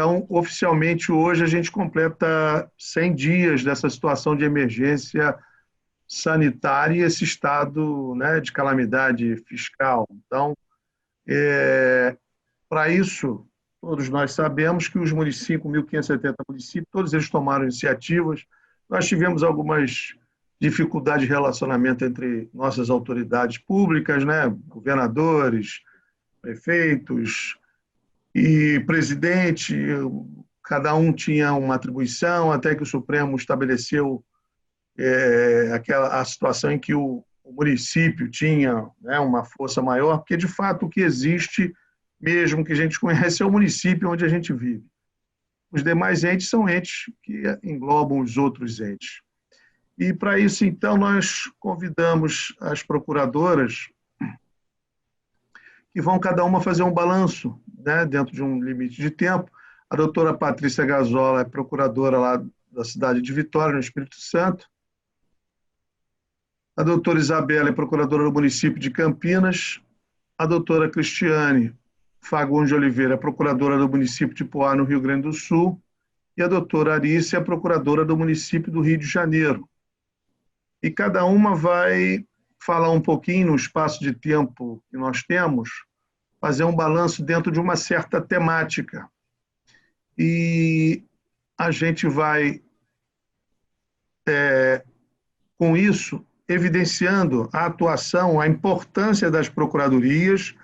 Então, oficialmente, hoje a gente completa 100 dias dessa situação de emergência sanitária e esse estado, né, de calamidade fiscal. Então, para isso, todos nós sabemos que os municípios, 1.570 municípios, todos eles tomaram iniciativas. Nós tivemos algumas dificuldades de relacionamento entre nossas autoridades públicas, né, governadores, prefeitos e presidente, cada um tinha uma atribuição, até que o Supremo estabeleceu a situação em que o município tinha, né, uma força maior, porque, de fato, o que existe, mesmo que a gente conhece, é o município onde a gente vive. Os demais entes são entes que englobam os outros entes. E, para isso, então, nós convidamos as procuradoras que vão cada uma fazer um balanço, né, dentro de um limite de tempo. A doutora Patrícia Gazola é procuradora lá da cidade de Vitória, no Espírito Santo. A doutora Isabela é procuradora do município de Campinas. A doutora Cristiane Fagundes de Oliveira é procuradora do município de Poá, no Rio Grande do Sul. E a doutora Arícia é procuradora do município do Rio de Janeiro. E cada uma vai falar um pouquinho no espaço de tempo que nós temos, fazer um balanço dentro de uma certa temática. E a gente vai, com isso, evidenciando a atuação, a importância das procuradorias,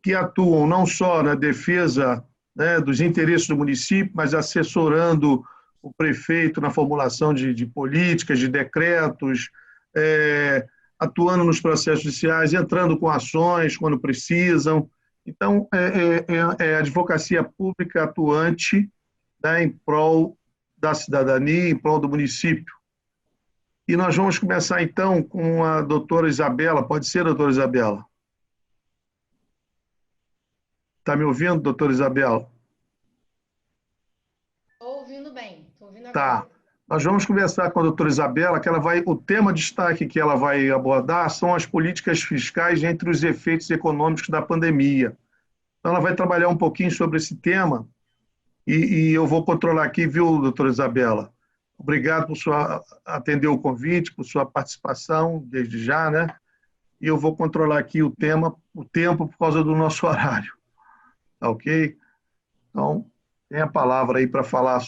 que atuam não só na defesa, né, dos interesses do município, mas assessorando o prefeito na formulação de políticas, de decretos, atuando nos processos judiciais, entrando com ações quando precisam. Então, a advocacia pública atuante, né, em prol da cidadania, em prol do município. E nós vamos começar, então, com a doutora Isabela. Pode ser, doutora Isabela? Está me ouvindo, doutora Isabela? Estou ouvindo bem, estou ouvindo agora. Tá. Nós vamos conversar com a doutora Isabela, que o tema de destaque que ela vai abordar são as políticas fiscais entre os efeitos econômicos da pandemia. Então, ela vai trabalhar um pouquinho sobre esse tema e eu vou controlar aqui, viu, doutora Isabela? Obrigado por atender o convite, por sua participação, desde já, né? E eu vou controlar aqui o tempo por causa do nosso horário. Tá ok? Então, tem a palavra aí para falar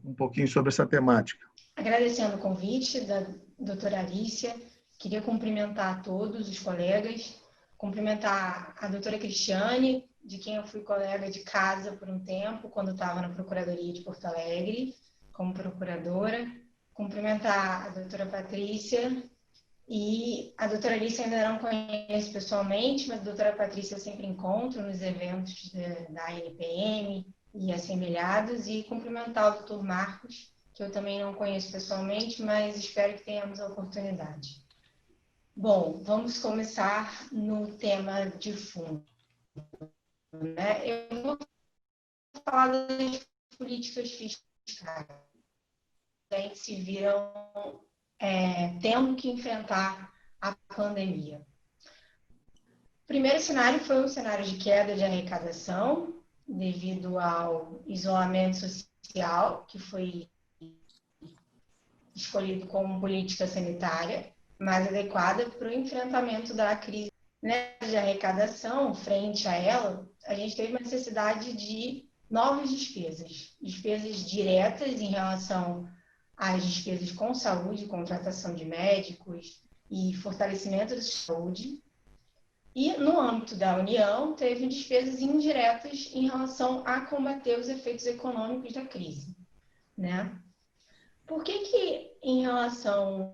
um pouquinho sobre essa temática. Agradecendo o convite da doutora Arícia, queria cumprimentar todos os colegas, cumprimentar a doutora Cristiane, de quem eu fui colega de casa por um tempo, quando estava na Procuradoria de Porto Alegre, como procuradora, cumprimentar a doutora Patrícia, e a doutora Alice ainda não conheço pessoalmente, mas a doutora Patrícia eu sempre encontro nos eventos da ANPM e assemelhados, e cumprimentar o doutor Marcos, que eu também não conheço pessoalmente, mas espero que tenhamos a oportunidade. Bom, vamos começar no tema de fundo, né? Eu vou falar das políticas fiscais, que se viram tendo que enfrentar a pandemia. O primeiro cenário foi um cenário de queda de arrecadação, devido ao isolamento social, que foi escolhido como política sanitária mais adequada para o enfrentamento da crise de arrecadação. Frente a ela, a gente teve uma necessidade de novas despesas diretas em relação às despesas com saúde, contratação de médicos e fortalecimento da saúde. E, no âmbito da União, teve despesas indiretas em relação a combater os efeitos econômicos da crise, né? Por que em relação...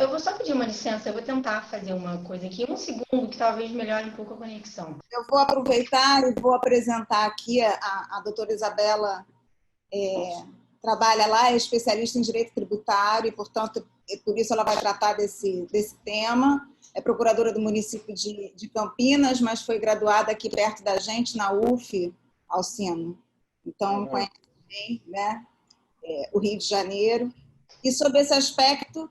eu vou só pedir uma licença, eu vou tentar fazer uma coisa aqui, um segundo, que talvez melhore um pouco a conexão. Eu vou aproveitar e vou apresentar aqui a doutora Isabela, trabalha lá, é especialista em direito tributário e, portanto, por isso ela vai tratar desse tema. É procuradora do município de Campinas, mas foi graduada aqui perto da gente, na UF, Alcino. Então, conhece bem, né, o Rio de Janeiro. E sobre esse aspecto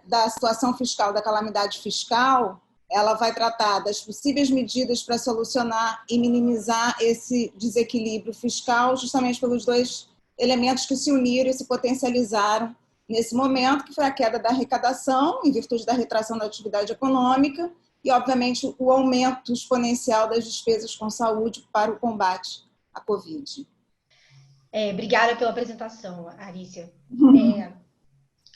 da situação fiscal, da calamidade fiscal, ela vai tratar das possíveis medidas para solucionar e minimizar esse desequilíbrio fiscal, justamente pelos dois elementos que se uniram e se potencializaram nesse momento, que foi a queda da arrecadação, em virtude da retração da atividade econômica, e, obviamente, o aumento exponencial das despesas com saúde para o combate à Covid. Obrigada pela apresentação, Arícia.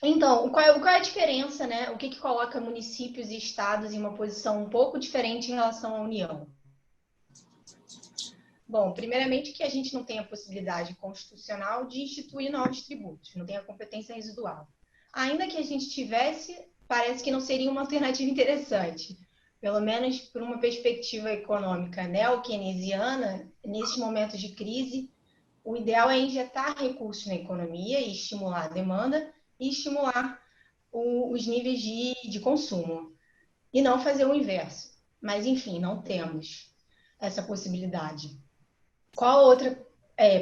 Então, qual é a diferença, né? O que coloca municípios e estados em uma posição um pouco diferente em relação à União? Bom, primeiramente que a gente não tem a possibilidade constitucional de instituir novos tributos, não tem a competência residual. Ainda que a gente tivesse, parece que não seria uma alternativa interessante. Pelo menos por uma perspectiva econômica neo-keynesiana, nesses momentos de crise, o ideal é injetar recursos na economia e estimular a demanda e estimular os níveis de consumo. E não fazer o inverso. Mas, enfim, não temos essa possibilidade. Qual outra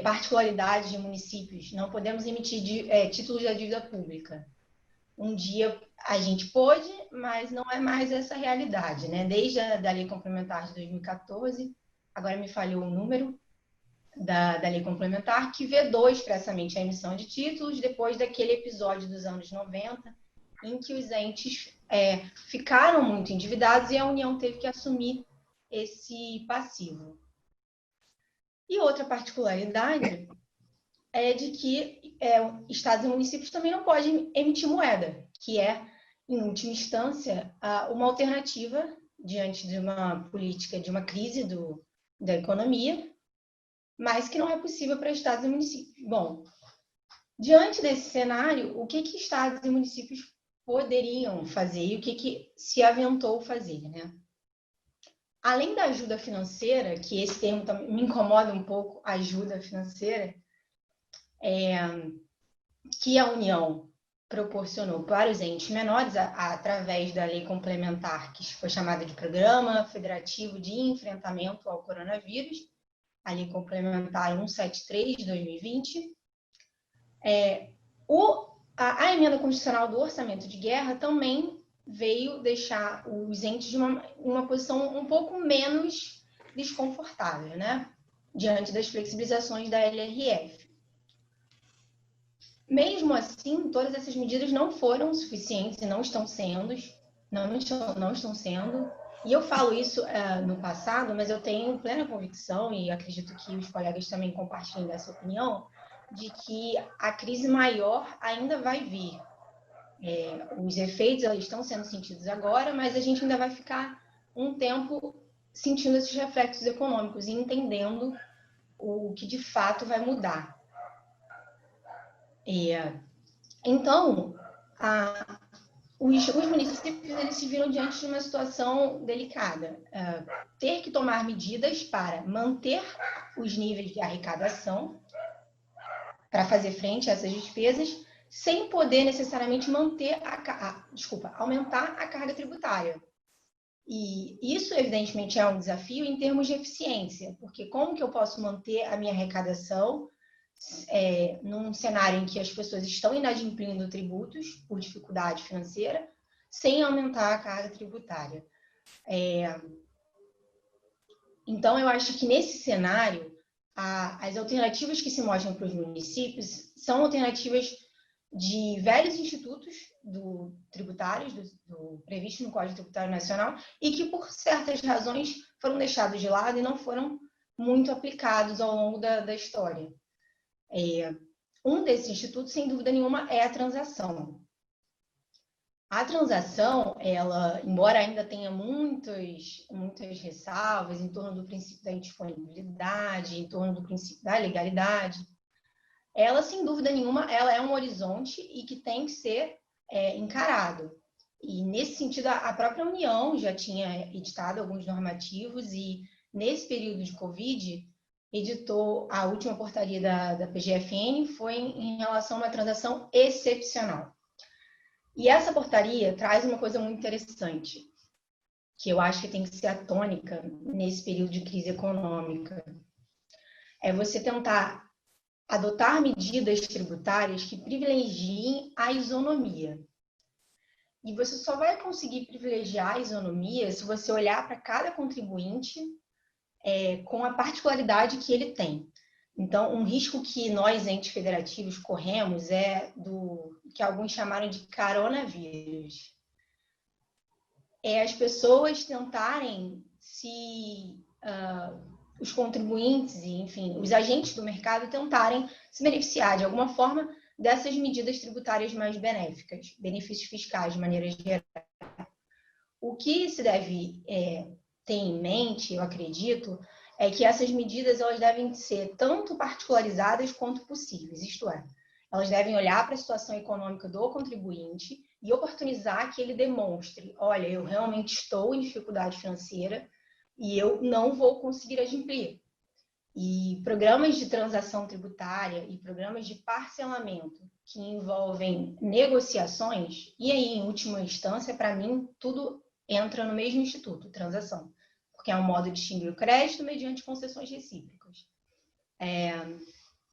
particularidade de municípios? Não podemos emitir títulos da dívida pública. Um dia a gente pôde, mas não é mais essa realidade, né? Desde a Lei Complementar de 2014, agora me falhou o número da Lei Complementar, que vedou expressamente a emissão de títulos depois daquele episódio dos anos 90, em que os entes ficaram muito endividados e a União teve que assumir esse passivo. E outra particularidade é de que estados e municípios também não podem emitir moeda, que é, em última instância, uma alternativa diante de uma política, de uma crise da economia, mas que não é possível para estados e municípios. Bom, diante desse cenário, o que estados e municípios poderiam fazer e o que se aventou fazer, né? Além da ajuda financeira, que esse termo também me incomoda um pouco, ajuda financeira, que a União proporcionou para os entes menores através da lei complementar, que foi chamada de Programa Federativo de Enfrentamento ao Coronavírus, a lei complementar 173 de 2020. A emenda constitucional do orçamento de guerra também veio deixar os entes de uma posição um pouco menos desconfortável, né? Diante das flexibilizações da LRF. Mesmo assim, todas essas medidas não foram suficientes e não estão sendo. E eu falo isso no passado, mas eu tenho plena convicção, e acredito que os colegas também compartilhem dessa opinião, de que a crise maior ainda vai vir. Os efeitos estão sendo sentidos agora, mas a gente ainda vai ficar um tempo sentindo esses reflexos econômicos e entendendo o que de fato vai mudar. Então, os municípios eles se viram diante de uma situação delicada. Ter que tomar medidas para manter os níveis de arrecadação, para fazer frente a essas despesas, sem poder necessariamente aumentar a carga tributária. E isso, evidentemente, é um desafio em termos de eficiência, porque como que eu posso manter a minha arrecadação num cenário em que as pessoas estão inadimplindo tributos por dificuldade financeira, sem aumentar a carga tributária? Então, eu acho que nesse cenário, as alternativas que se mostram para os municípios são alternativas de velhos institutos tributários, previstos no Código Tributário Nacional, e que, por certas razões, foram deixados de lado e não foram muito aplicados ao longo da história. Um desses institutos, sem dúvida nenhuma, é a transação. A transação, ela, embora ainda tenha muitas ressalvas em torno do princípio da indisponibilidade, em torno do princípio da legalidade, ela, sem dúvida nenhuma, ela é um horizonte e que tem que ser encarado. E, nesse sentido, a própria União já tinha editado alguns normativos e, nesse período de Covid, editou a última portaria da PGFN, foi em relação a uma transação excepcional. E essa portaria traz uma coisa muito interessante, que eu acho que tem que ser a tônica nesse período de crise econômica. É você tentar adotar medidas tributárias que privilegiem a isonomia. E você só vai conseguir privilegiar a isonomia se você olhar para cada contribuinte com a particularidade que ele tem. Então, um risco que nós, entes federativos, corremos é do que alguns chamaram de coronavírus. As pessoas tentarem os contribuintes, enfim, os agentes do mercado tentarem se beneficiar de alguma forma dessas medidas tributárias mais benéficas, benefícios fiscais de maneira geral. O que se deve ter em mente, eu acredito, é que essas medidas elas devem ser tanto particularizadas quanto possíveis, isto é, elas devem olhar para a situação econômica do contribuinte e oportunizar que ele demonstre, olha, eu realmente estou em dificuldade financeira e eu não vou conseguir adimplir. E programas de transação tributária e programas de parcelamento que envolvem negociações, e aí, em última instância, para mim, tudo entra no mesmo instituto, transação, porque é um modo de extinguir o crédito mediante concessões recíprocas.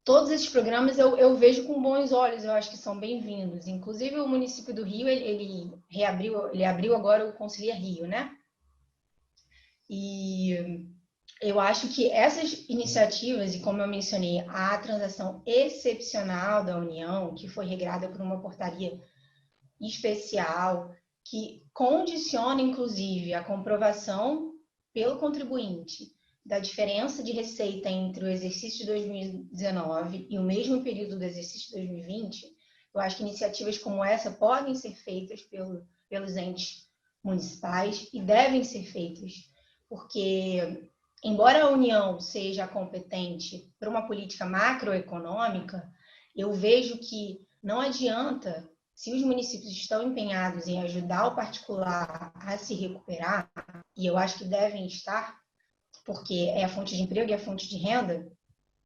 Todos esses programas eu vejo com bons olhos, eu acho que são bem-vindos. Inclusive, o município do Rio, ele abriu agora o Conselhia Rio, né? E eu acho que essas iniciativas, e como eu mencionei, a transação excepcional da União, que foi regrada por uma portaria especial, que condiciona, inclusive, a comprovação pelo contribuinte da diferença de receita entre o exercício de 2019 e o mesmo período do exercício de 2020, eu acho que iniciativas como essa podem ser feitas pelos entes municipais e devem ser feitas, porque, embora a União seja competente para uma política macroeconômica, eu vejo que não adianta, se os municípios estão empenhados em ajudar o particular a se recuperar, e eu acho que devem estar, porque é a fonte de emprego e a fonte de renda,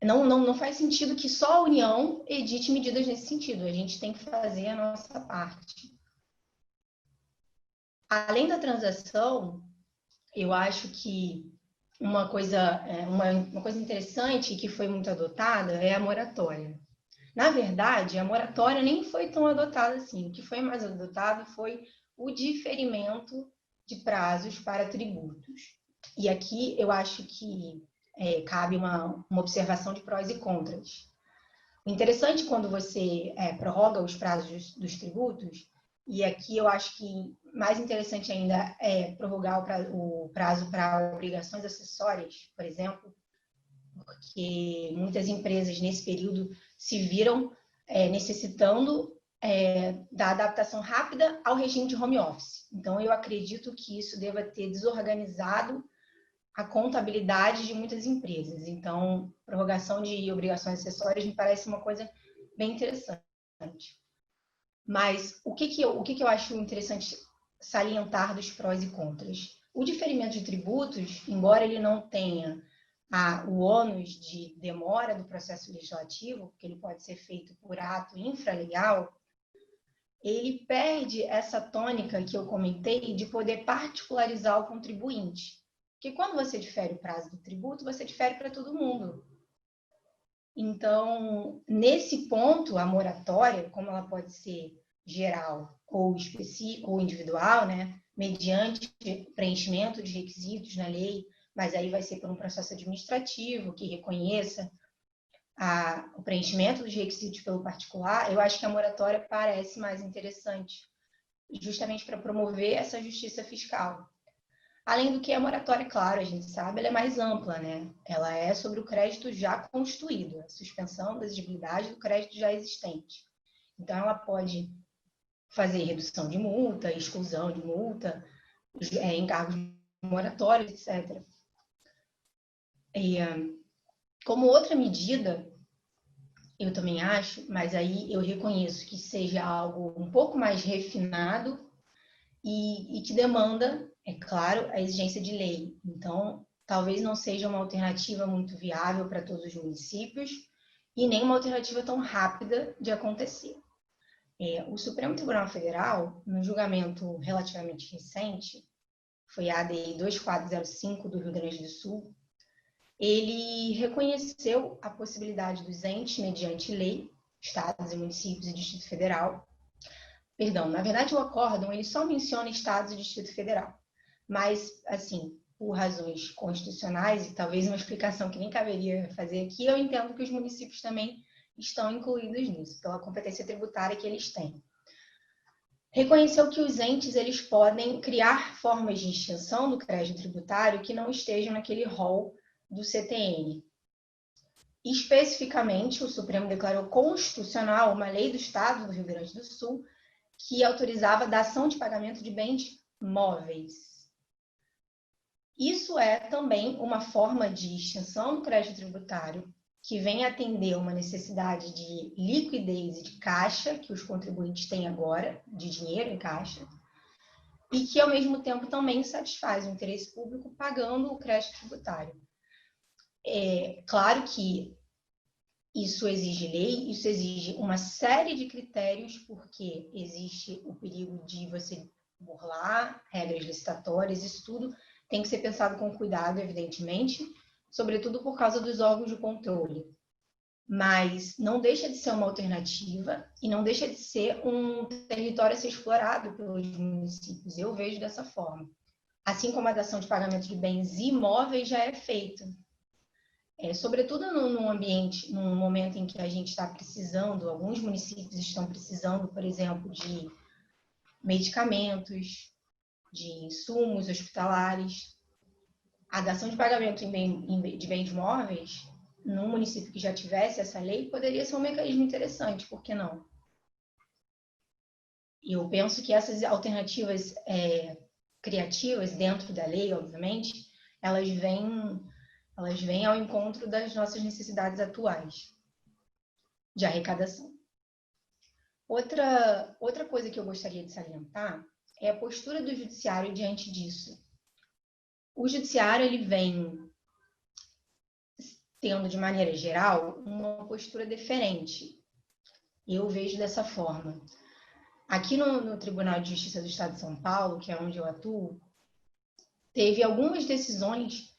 não faz sentido que só a União edite medidas nesse sentido. A gente tem que fazer a nossa parte. Além da transação, eu acho que uma coisa interessante que foi muito adotada é a moratória. Na verdade, a moratória nem foi tão adotada assim. O que foi mais adotado foi o diferimento de prazos para tributos. E aqui eu acho que cabe uma observação de prós e contras. O interessante quando você prorroga os prazos dos tributos, e aqui eu acho que mais interessante ainda é prorrogar o prazo para obrigações acessórias, por exemplo, porque muitas empresas nesse período se viram necessitando da adaptação rápida ao regime de home office. Então, eu acredito que isso deva ter desorganizado a contabilidade de muitas empresas. Então, prorrogação de obrigações acessórias me parece uma coisa bem interessante. Mas o que eu acho interessante salientar dos prós e contras? O diferimento de tributos, embora ele não tenha o ônus de demora do processo legislativo, porque ele pode ser feito por ato infralegal, ele perde essa tônica que eu comentei de poder particularizar o contribuinte. Porque quando você difere o prazo do tributo, você difere para todo mundo. Então, nesse ponto, a moratória, como ela pode ser geral ou específica ou individual, né, mediante preenchimento de requisitos na lei, mas aí vai ser por um processo administrativo que reconheça o preenchimento dos requisitos pelo particular, eu acho que a moratória parece mais interessante, justamente para promover essa justiça fiscal. Além do que a moratória, claro, a gente sabe, ela é mais ampla, né? Ela é sobre o crédito já constituído, a suspensão da exigibilidade do crédito já existente. Então, ela pode fazer redução de multa, exclusão de multa, encargos moratórios, etc. E, como outra medida, eu também acho, mas aí eu reconheço que seja algo um pouco mais refinado e que demanda, é claro, a exigência de lei. Então, talvez não seja uma alternativa muito viável para todos os municípios e nem uma alternativa tão rápida de acontecer. O Supremo Tribunal Federal, no julgamento relativamente recente, foi a ADI 2405 do Rio Grande do Sul, ele reconheceu a possibilidade dos entes, mediante lei, estados e municípios e Distrito Federal, Perdão, na verdade o acórdão ele só menciona estados e Distrito Federal, mas, assim, por razões constitucionais, e talvez uma explicação que nem caberia fazer aqui, eu entendo que os municípios também estão incluídos nisso, pela competência tributária que eles têm. Reconheceu que os entes eles podem criar formas de extinção do crédito tributário que não estejam naquele rol do CTN. Especificamente, o Supremo declarou constitucional uma lei do Estado do Rio Grande do Sul que autorizava a dação de pagamento de bens móveis. Isso é também uma forma de extinção do crédito tributário que vem atender uma necessidade de liquidez e de caixa que os contribuintes têm agora, de dinheiro em caixa, e que, ao mesmo tempo, também satisfaz o interesse público pagando o crédito tributário. É claro que isso exige lei, isso exige uma série de critérios, porque existe o perigo de você burlar regras licitatórias, isso tudo tem que ser pensado com cuidado, evidentemente, sobretudo por causa dos órgãos de controle. Mas não deixa de ser uma alternativa e não deixa de ser um território a ser explorado pelos municípios. Eu vejo dessa forma. Assim como a dação de pagamento de bens imóveis já é feita. Sobretudo num ambiente, num momento em que a gente está precisando, alguns municípios estão precisando, por exemplo, de medicamentos, de insumos hospitalares. A dação de pagamento de bens móveis, num município que já tivesse essa lei, poderia ser um mecanismo interessante, por que não? Eu penso que essas alternativas criativas, dentro da lei, obviamente, elas vêm ao encontro das nossas necessidades atuais de arrecadação. Outra coisa que eu gostaria de salientar é a postura do judiciário diante disso. O judiciário ele vem tendo, de maneira geral, uma postura diferente. Eu vejo dessa forma. Aqui no Tribunal de Justiça do Estado de São Paulo, que é onde eu atuo, teve algumas decisões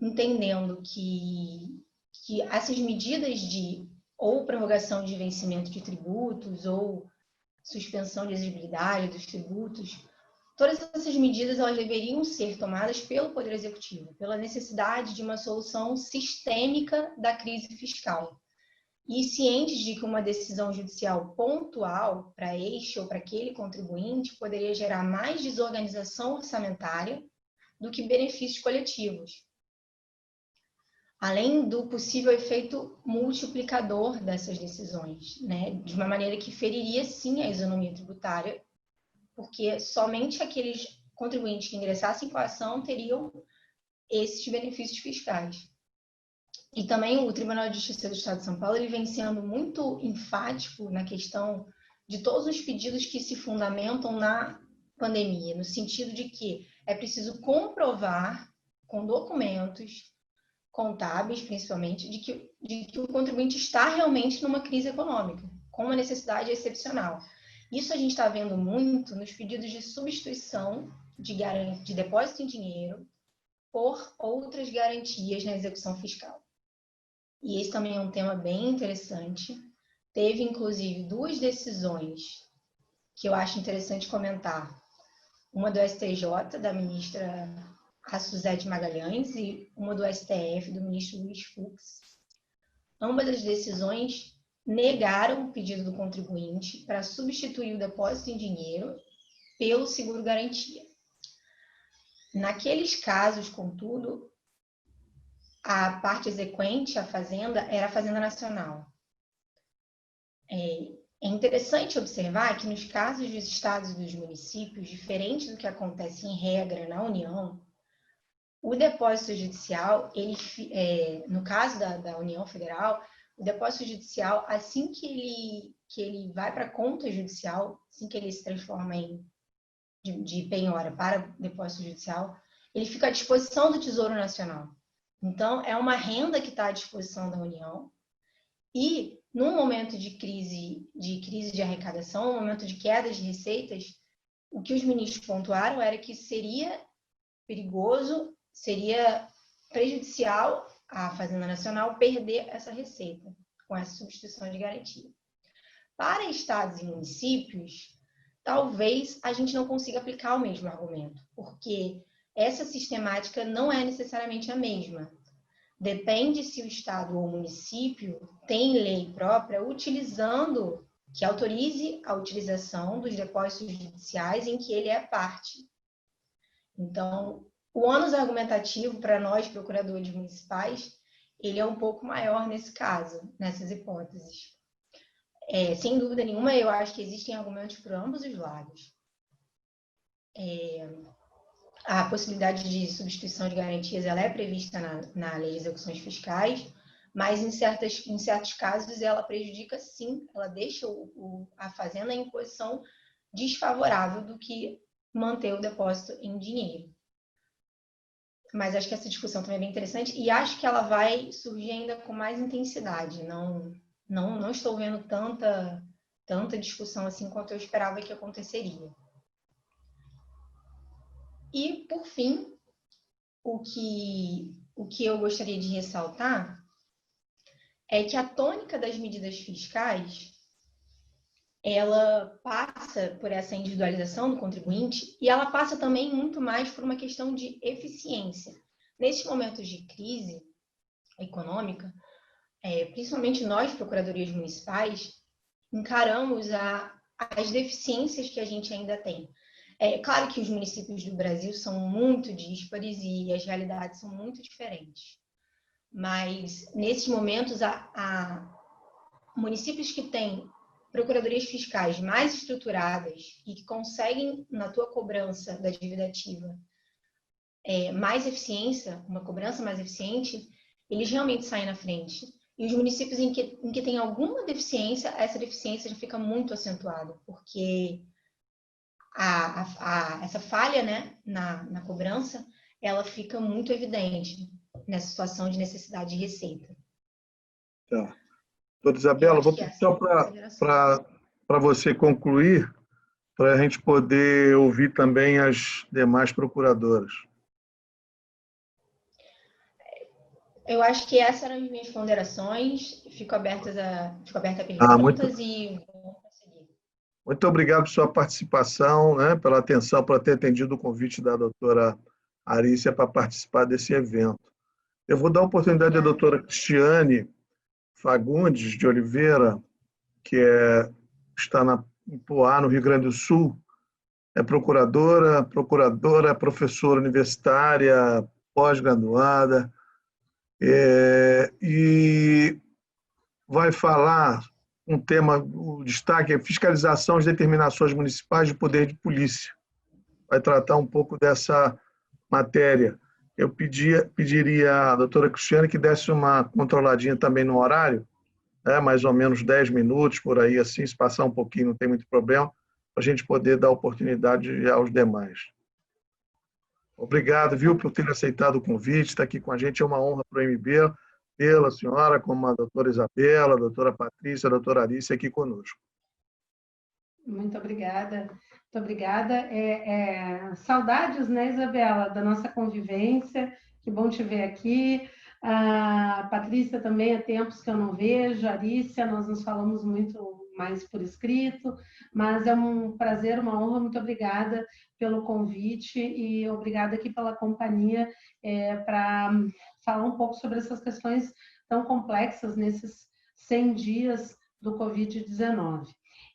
entendendo que essas medidas de ou prorrogação de vencimento de tributos ou suspensão de exigibilidade dos tributos, todas essas medidas elas deveriam ser tomadas pelo Poder Executivo, pela necessidade de uma solução sistêmica da crise fiscal. E cientes de que uma decisão judicial pontual para este ou para aquele contribuinte poderia gerar mais desorganização orçamentária do que benefícios coletivos. Além do possível efeito multiplicador dessas decisões, né? De uma maneira que feriria, sim, a isonomia tributária, porque somente aqueles contribuintes que ingressassem com a ação teriam esses benefícios fiscais. E também o Tribunal de Justiça do Estado de São Paulo ele vem sendo muito enfático na questão de todos os pedidos que se fundamentam na pandemia, no sentido de que é preciso comprovar com documentos contábeis, principalmente, de que o contribuinte está realmente numa crise econômica, com uma necessidade excepcional. Isso a gente está vendo muito nos pedidos de substituição de depósito em dinheiro por outras garantias na execução fiscal. E esse também é um tema bem interessante. Teve, inclusive, duas decisões que eu acho interessante comentar. Uma do STJ, da ministra Suzete Magalhães, e uma do STF, do ministro Luiz Fux. Ambas as decisões negaram o pedido do contribuinte para substituir o depósito em dinheiro pelo seguro-garantia. Naqueles casos, contudo, a parte exequente, a Fazenda, era a Fazenda Nacional. É interessante observar que nos casos dos estados e dos municípios, diferente do que acontece em regra na União, o depósito judicial, no caso da União Federal, o depósito judicial, assim que ele vai para a conta judicial, assim que ele se transforma de penhora para depósito judicial, ele fica à disposição do Tesouro Nacional. Então, é uma renda que está à disposição da União e, num momento de crise de arrecadação, num momento de queda de receitas, o que os ministros pontuaram era que seria perigoso, seria prejudicial à Fazenda Nacional perder essa receita com essa substituição de garantia. Para estados e municípios, talvez a gente não consiga aplicar o mesmo argumento, porque essa sistemática não é necessariamente a mesma. Depende se o Estado ou o município tem lei própria que autorize a utilização dos depósitos judiciais em que ele é parte. Então, o ônus argumentativo para nós, procuradores municipais, ele é um pouco maior nesse caso, nessas hipóteses. Sem dúvida nenhuma, eu acho que existem argumentos por ambos os lados. A possibilidade de substituição de garantias ela é prevista na Lei de Execuções Fiscais, mas em certos casos ela prejudica, sim, ela deixa a fazenda em posição desfavorável do que manter o depósito em dinheiro. Mas acho que essa discussão também é bem interessante e acho que ela vai surgir ainda com mais intensidade. Não estou vendo tanta discussão assim quanto eu esperava que aconteceria. E, por fim, o que eu gostaria de ressaltar é que a tônica das medidas fiscais ela passa por essa individualização do contribuinte e ela passa também muito mais por uma questão de eficiência. Nesses momentos de crise econômica, principalmente nós, procuradorias municipais, encaramos as deficiências que a gente ainda tem. É claro que os municípios do Brasil são muito díspares e as realidades são muito diferentes. Mas, nesses momentos, municípios que têm procuradorias fiscais mais estruturadas e que conseguem, na tua cobrança da dívida ativa, mais eficiência, uma cobrança mais eficiente, eles realmente saem na frente. E os municípios em que tem alguma deficiência, essa deficiência já fica muito acentuada, porque essa falha, né, na cobrança, ela fica muito evidente nessa situação de necessidade de receita. Tá. Doutora Isabela, vou pedir só para você concluir, para a gente poder ouvir também as demais procuradoras. Eu acho que essas eram as minhas ponderações. Fico aberta a perguntas e vou prosseguir. Muito obrigado por sua participação, né, pela atenção, por ter atendido o convite da doutora Arícia para participar desse evento. Eu vou dar a oportunidade à doutora Cristiane Fagundes de Oliveira, que está em Poá, no Rio Grande do Sul, é procuradora, professora universitária, pós-graduada, e vai falar um tema, o destaque é fiscalização de determinações municipais de poder de polícia. Vai tratar um pouco dessa matéria. Eu pediria à doutora Cristiane que desse uma controladinha também no horário, mais ou menos 10 minutos, por aí, assim, se passar um pouquinho, não tem muito problema, para a gente poder dar oportunidade aos demais. Obrigado, viu, por ter aceitado o convite, estar aqui com a gente, é uma honra para o MB, pela senhora, como a doutora Isabela, a doutora Patrícia, a doutora Arícia aqui conosco. Muito obrigada. Muito obrigada. Saudades, né, Isabela, da nossa convivência. Que bom te ver aqui. A Patrícia também, há tempos que eu não vejo. A Arícia, nós nos falamos muito mais por escrito, mas é um prazer, uma honra. Muito obrigada pelo convite e obrigada aqui pela companhia para falar um pouco sobre essas questões tão complexas nesses 100 dias do Covid-19.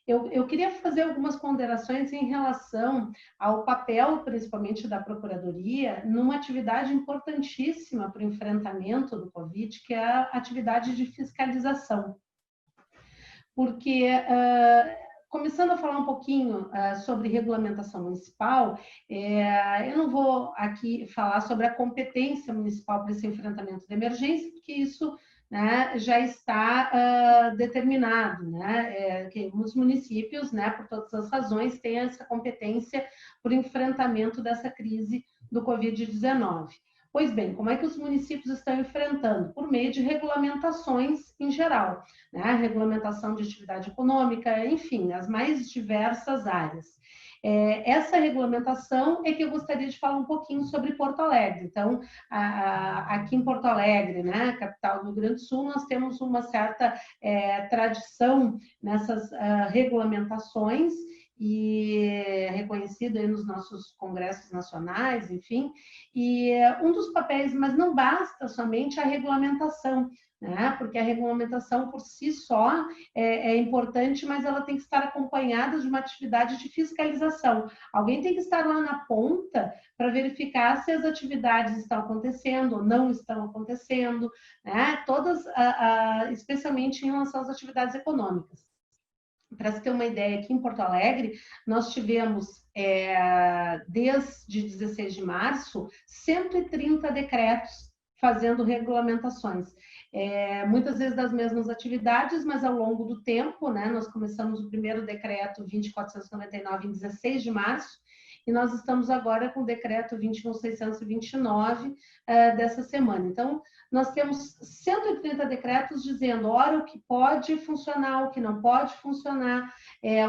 Eu queria fazer algumas ponderações em relação ao papel, principalmente da Procuradoria, numa atividade importantíssima para o enfrentamento do Covid, que é a atividade de fiscalização. Porque, começando a falar um pouquinho sobre regulamentação municipal, eu não vou aqui falar sobre a competência municipal para esse enfrentamento de emergência, porque isso, né, já está determinado, né, que os municípios, né, por todas as razões, têm essa competência para o enfrentamento dessa crise do Covid-19. Pois bem, como é que os municípios estão enfrentando? Por meio de regulamentações em geral, né, regulamentação de atividade econômica, enfim, as mais diversas áreas. Essa regulamentação é que eu gostaria de falar um pouquinho sobre Porto Alegre. Então, aqui em Porto Alegre, né, capital do Rio Grande do Sul, nós temos uma certa tradição nessas regulamentações e reconhecido aí nos nossos congressos nacionais, enfim, e um dos papéis, mas não basta somente a regulamentação, né? Porque a regulamentação por si só é importante, mas ela tem que estar acompanhada de uma atividade de fiscalização. Alguém tem que estar lá na ponta para verificar se as atividades estão acontecendo ou não estão acontecendo, né? Todas, especialmente em relação às atividades econômicas. Para se ter uma ideia, aqui em Porto Alegre, nós tivemos, desde 16 de março, 130 decretos fazendo regulamentações. Muitas vezes das mesmas atividades, mas ao longo do tempo, né? Nós começamos o primeiro decreto 20.499 em 16 de março, e nós estamos agora com o decreto 21.629 dessa semana. Então, nós temos 130 decretos dizendo, ora, o que pode funcionar, o que não pode funcionar.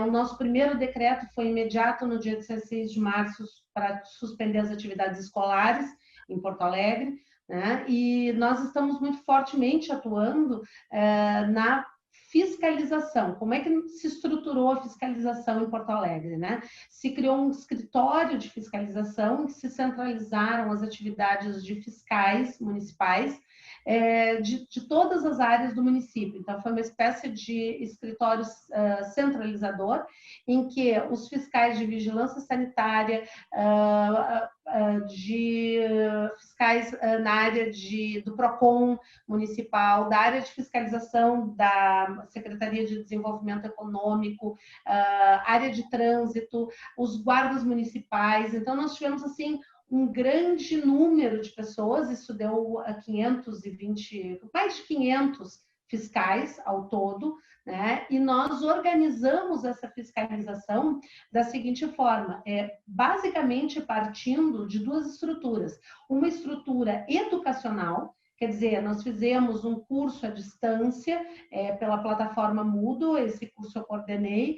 O nosso primeiro decreto foi imediato no dia 16 de março para suspender as atividades escolares em Porto Alegre, né? E nós estamos muito fortemente atuando na fiscalização. Como é que se estruturou a fiscalização em Porto Alegre, né? Se criou um escritório de fiscalização em que se centralizaram as atividades de fiscais municipais de todas as áreas do município. Então, foi uma espécie de escritório centralizador, em que os fiscais de vigilância sanitária, de fiscais na área do PROCON municipal, da área de fiscalização da Secretaria de Desenvolvimento Econômico, área de trânsito, os guardas municipais. Então, nós tivemos, assim, um grande número de pessoas, isso deu mais de 500 fiscais ao todo, né? E nós organizamos essa fiscalização da seguinte forma, basicamente partindo de duas estruturas. Uma estrutura educacional, quer dizer, nós fizemos um curso à distância pela plataforma Moodle, esse curso eu coordenei,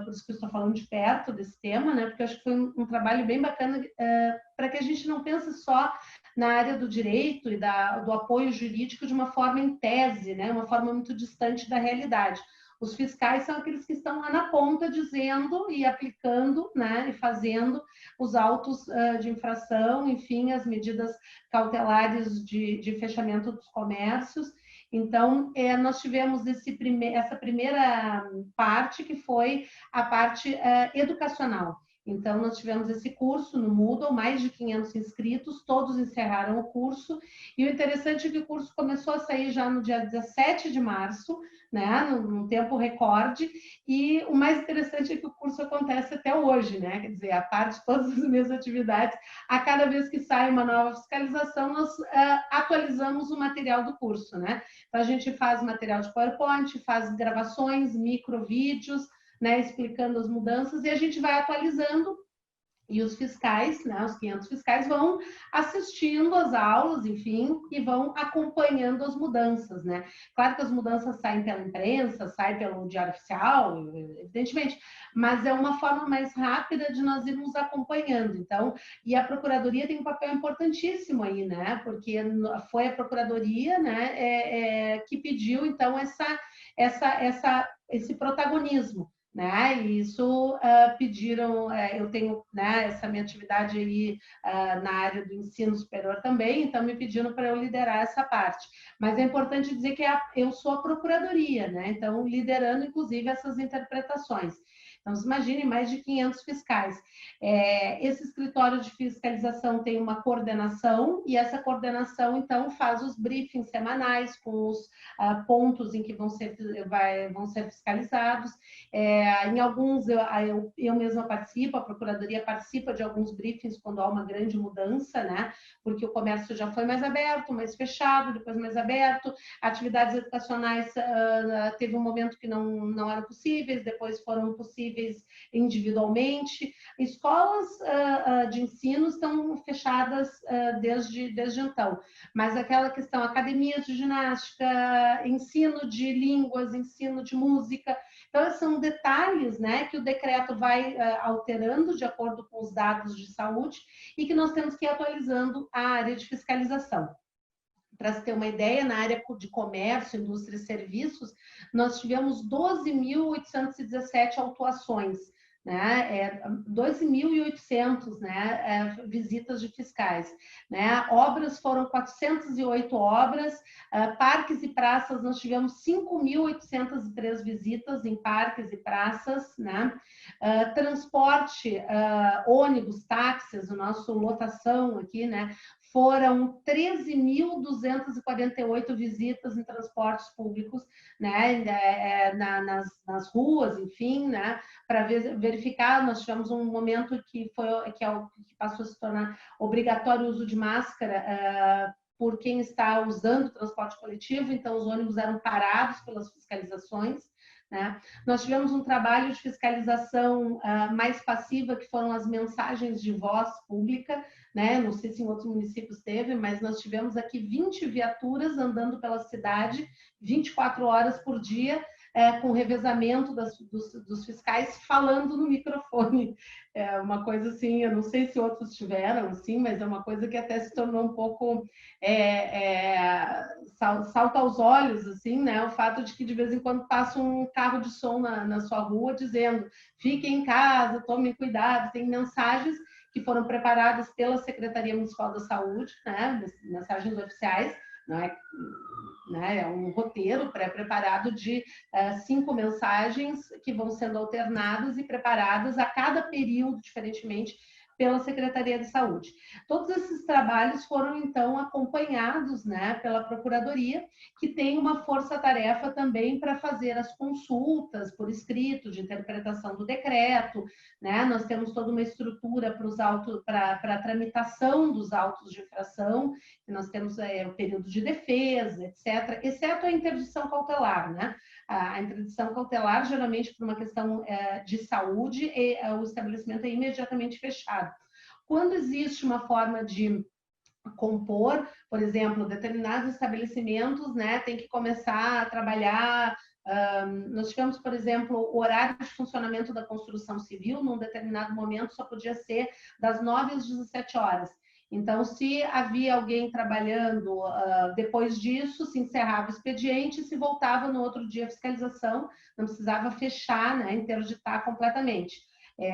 por isso que eu estou falando de perto desse tema, né? Porque eu acho que foi um trabalho bem bacana para que a gente não pense só na área do direito e do apoio jurídico de uma forma em tese, né? Uma forma muito distante da realidade. Os fiscais são aqueles que estão lá na ponta dizendo e aplicando, né, e fazendo os autos de infração, enfim, as medidas cautelares de fechamento dos comércios. Então, nós tivemos essa primeira parte, que foi a parte educacional. Então, nós tivemos esse curso no Moodle, mais de 500 inscritos, todos encerraram o curso, e o interessante é que o curso começou a sair já no dia 17 de março, né, num tempo recorde, e o mais interessante é que o curso acontece até hoje, né, quer dizer, a parte de todas as minhas atividades, a cada vez que sai uma nova fiscalização, nós atualizamos o material do curso, né, então a gente faz material de PowerPoint, faz gravações, microvídeos, né, explicando as mudanças, e a gente vai atualizando, e os fiscais, né, os 500 fiscais vão assistindo às aulas, enfim, e vão acompanhando as mudanças, né. Claro que as mudanças saem pela imprensa, saem pelo Diário Oficial, evidentemente, mas é uma forma mais rápida de nós irmos acompanhando. Então, e a Procuradoria tem um papel importantíssimo aí, né, porque foi a Procuradoria, né, que pediu, então, esse protagonismo, né? E isso pediram, eu tenho, né, essa minha atividade aí na área do ensino superior também, então me pediram para eu liderar essa parte. Mas é importante dizer que eu sou a Procuradoria, né? Então, liderando, inclusive, essas interpretações. Então, imagine mais de 500 fiscais. Esse escritório de fiscalização tem uma coordenação, e essa coordenação, então, faz os briefings semanais com os pontos em que vão ser fiscalizados. Em alguns, eu mesma participo, a Procuradoria participa de alguns briefings quando há uma grande mudança, né? Porque o comércio já foi mais aberto, mais fechado, depois mais aberto. Atividades educacionais teve um momento que não eram possíveis, depois foram possíveis individualmente. Escolas de ensino estão fechadas desde então, mas aquela questão, academias de ginástica, ensino de línguas, ensino de música, então são detalhes, né, que o decreto vai alterando de acordo com os dados de saúde e que nós temos que ir atualizando a área de fiscalização. para se ter uma ideia, na área de comércio, indústria e serviços, nós tivemos 12.817 autuações, né? 2.800, né, visitas de fiscais, né? Obras foram 408 obras, parques e praças nós tivemos 5.803 visitas em parques e praças, né? Transporte, ônibus, táxis, o nosso lotação aqui, né? Foram 13.248 visitas em transportes públicos, né, nas ruas, enfim, né, para verificar. Nós tivemos um momento que passou a se tornar obrigatório o uso de máscara por quem está usando o transporte coletivo, então os ônibus eram parados pelas fiscalizações, né? Nós tivemos um trabalho de fiscalização mais passiva, que foram as mensagens de voz pública, né? Não sei se em outros municípios teve, mas nós tivemos aqui 20 viaturas andando pela cidade 24 horas por dia, com revezamento dos fiscais falando no microfone. É uma coisa assim, eu não sei se outros tiveram, assim, mas é uma coisa que até se tornou um pouco salta aos olhos, assim, né? O fato de que de vez em quando passa um carro de som na sua rua dizendo: fiquem em casa, tomem cuidado. Tem mensagens que foram preparadas pela Secretaria Municipal da Saúde, né? Mensagens oficiais, não é? Né? É um roteiro pré-preparado de 5 mensagens que vão sendo alternadas e preparadas a cada período, diferentemente, pela Secretaria de Saúde. Todos esses trabalhos foram, então, acompanhados, né, pela Procuradoria, que tem uma força-tarefa também para fazer as consultas por escrito, de interpretação do decreto, né? Nós temos toda uma estrutura para a tramitação dos autos de infração, nós temos o período de defesa, etc., exceto a interdição cautelar, né? A interdição cautelar, geralmente, por uma questão de saúde, o estabelecimento é imediatamente fechado. Quando existe uma forma de compor, por exemplo, determinados estabelecimentos, né, tem que começar a trabalhar. Nós tivemos, por exemplo, o horário de funcionamento da construção civil, num determinado momento, só podia ser das 9 às 17 horas. Então, se havia alguém trabalhando depois disso, se encerrava o expediente, se voltava no outro dia a fiscalização, não precisava fechar, né, interditar completamente.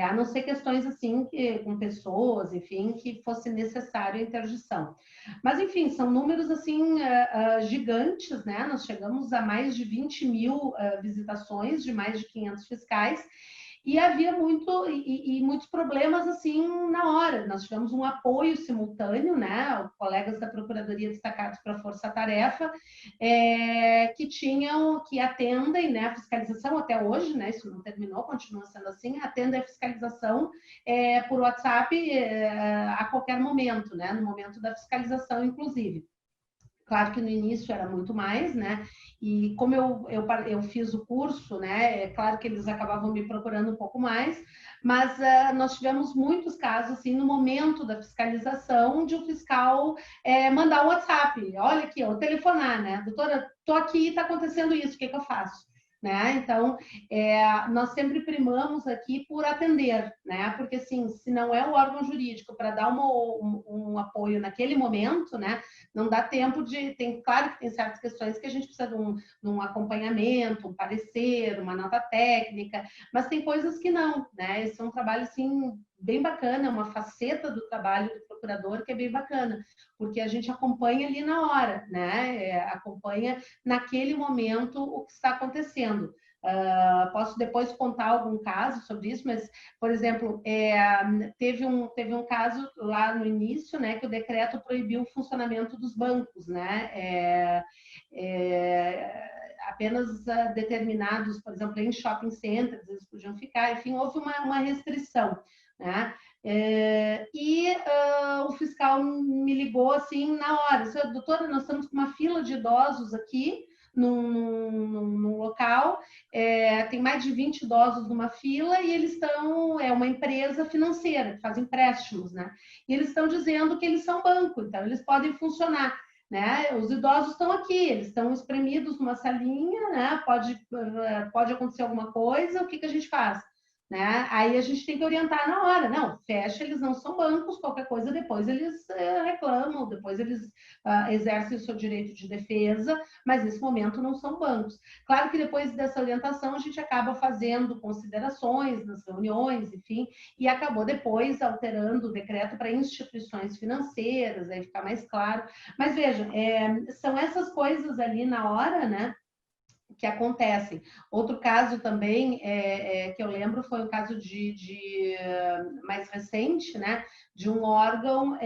A não ser questões assim, com pessoas, enfim, que fosse necessário a interdição. Mas, enfim, são números assim gigantes, né? Nós chegamos a mais de 20.000 visitações de mais de 500 fiscais, e havia muitos problemas assim na hora. Nós tivemos um apoio simultâneo, né? Colegas da Procuradoria destacados para a Força-Tarefa, que atendem, né, a fiscalização até hoje, né? Isso não terminou, continua sendo assim, atendem a fiscalização por WhatsApp a qualquer momento, né? No momento da fiscalização, inclusive. Claro que no início era muito mais, né? E como eu fiz o curso, né? É claro que eles acabavam me procurando um pouco mais, mas nós tivemos muitos casos, assim, no momento da fiscalização, de um fiscal mandar um WhatsApp. Olha aqui, ou telefonar, né? Doutora, estou aqui, está acontecendo isso, o que eu faço? Né? Então, nós sempre primamos aqui por atender, né? Porque, assim, se não é o órgão jurídico para dar um apoio naquele momento, né? Não dá tempo claro que tem certas questões que a gente precisa de um acompanhamento, um parecer, uma nota técnica, mas tem coisas que não, né? Esse é um trabalho, assim, bem bacana, uma faceta do trabalho do procurador que é bem bacana, porque a gente acompanha ali na hora, né? Acompanha naquele momento o que está acontecendo. Posso depois contar algum caso sobre isso, mas, por exemplo, teve um caso lá no início, né, que o decreto proibiu o funcionamento dos bancos, né? Apenas determinados, por exemplo, em shopping centers, eles podiam ficar, enfim, houve uma restrição, né? O fiscal me ligou assim na hora: doutora, nós estamos com uma fila de idosos aqui num local, tem mais de 20 idosos numa fila e eles estão, uma empresa financeira que faz empréstimos, né? E eles estão dizendo que eles são banco, então eles podem funcionar, né? Os idosos estão aqui, eles estão espremidos numa salinha, né? Pode acontecer alguma coisa, o que a gente faz? né? Aí a gente tem que orientar na hora. Não, fecha, eles não são bancos, qualquer coisa, depois eles reclamam, depois eles exercem o seu direito de defesa, mas nesse momento não são bancos. Claro que depois dessa orientação a gente acaba fazendo considerações nas reuniões, enfim, e acabou depois alterando o decreto para instituições financeiras, aí fica mais claro. Mas veja, são essas coisas ali na hora, né, que acontecem. Outro caso também que eu lembro foi o caso mais recente, né, de um órgão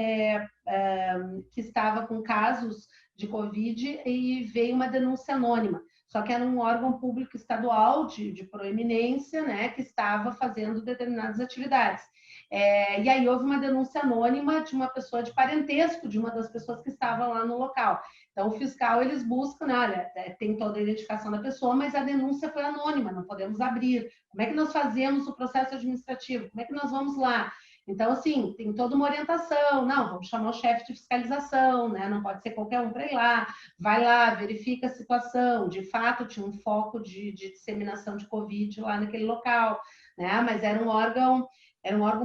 que estava com casos de Covid e veio uma denúncia anônima. Só que era um órgão público estadual de proeminência, né, que estava fazendo determinadas atividades. E aí houve uma denúncia anônima de uma pessoa de parentesco, de uma das pessoas que estavam lá no local. Então, o fiscal, eles buscam, né, olha, tem toda a identificação da pessoa, mas a denúncia foi anônima, não podemos abrir. Como é que nós fazemos o processo administrativo? Como é que nós vamos lá? Então, assim, tem toda uma orientação. Não, vamos chamar o chefe de fiscalização, né? Não pode ser qualquer um para ir lá. Vai lá, verifica a situação. De fato, tinha um foco de disseminação de Covid lá naquele local, né? Mas era um órgão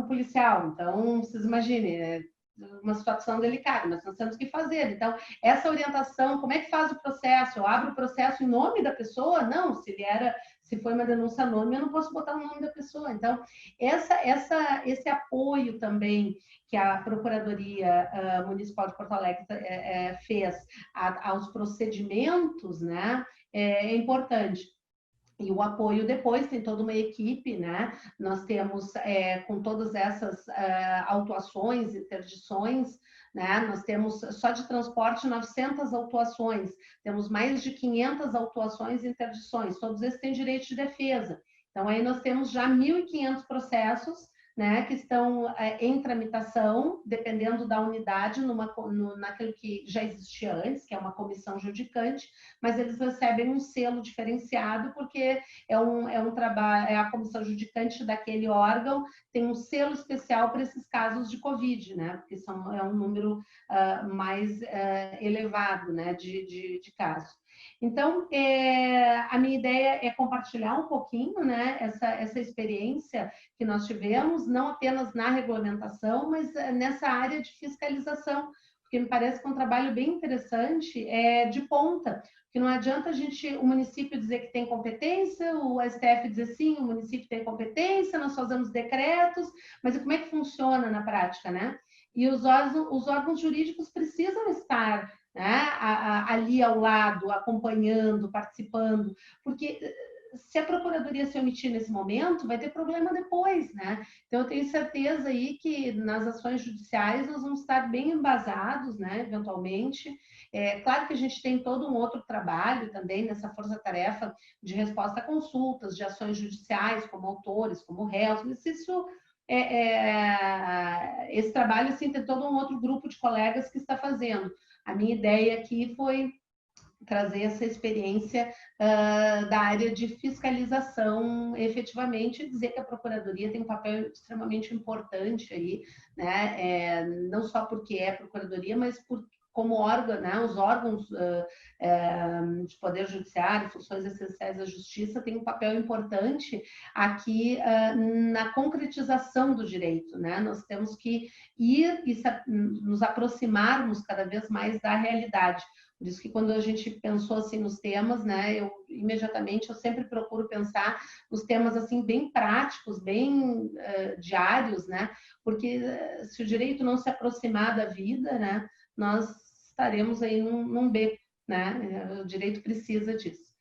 policial. Então, vocês imaginem, uma situação delicada, mas nós temos que fazer. Então, essa orientação, como é que faz o processo? Eu abro o processo em nome da pessoa? Não, se foi uma denúncia anônima, eu não posso botar o nome da pessoa. Então, esse apoio também que a Procuradoria Municipal de Porto Alegre fez aos procedimentos, né, é importante. E o apoio depois, tem toda uma equipe, né? Nós temos, com todas essas autuações, interdições, né? Nós temos, só de transporte, 900 autuações, temos mais de 500 autuações e interdições, todos esses têm direito de defesa. Então, aí nós temos já 1.500 processos, né, que estão em tramitação, dependendo da unidade, naquilo que já existia antes, que é uma comissão judicante, mas eles recebem um selo diferenciado, porque é um trabalho, a comissão judicante daquele órgão tem um selo especial para esses casos de Covid, né, porque é um número mais elevado, né, de casos. Então, a minha ideia é compartilhar um pouquinho, né, essa experiência que nós tivemos, não apenas na regulamentação, mas nessa área de fiscalização, porque me parece que é um trabalho bem interessante, de ponta, que não adianta o município dizer que tem competência, o STF dizer sim, o município tem competência, nós fazemos decretos, mas como é que funciona na prática, né? E os órgãos jurídicos precisam estar, né, ali ao lado, acompanhando, participando, porque se a Procuradoria se omitir nesse momento, vai ter problema depois, né? Então, eu tenho certeza aí que nas ações judiciais nós vamos estar bem embasados, né, eventualmente. Claro que a gente tem todo um outro trabalho também nessa força-tarefa de resposta a consultas, de ações judiciais, como autores, como réus, mas isso esse trabalho, assim, tem todo um outro grupo de colegas que está fazendo. A minha ideia aqui foi trazer essa experiência da área de fiscalização efetivamente, dizer que a Procuradoria tem um papel extremamente importante aí, né? Não só porque é Procuradoria, mas como órgão, né? Os órgãos de Poder Judiciário, funções essenciais da Justiça, têm um papel importante aqui na concretização do direito, né? Nós temos que ir e nos aproximarmos cada vez mais da realidade. Por isso que quando a gente pensou assim nos temas, né, eu sempre procuro pensar nos temas assim bem práticos, bem diários, né, porque se o direito não se aproximar da vida, né, nós estaremos aí num beco, né, o direito precisa disso.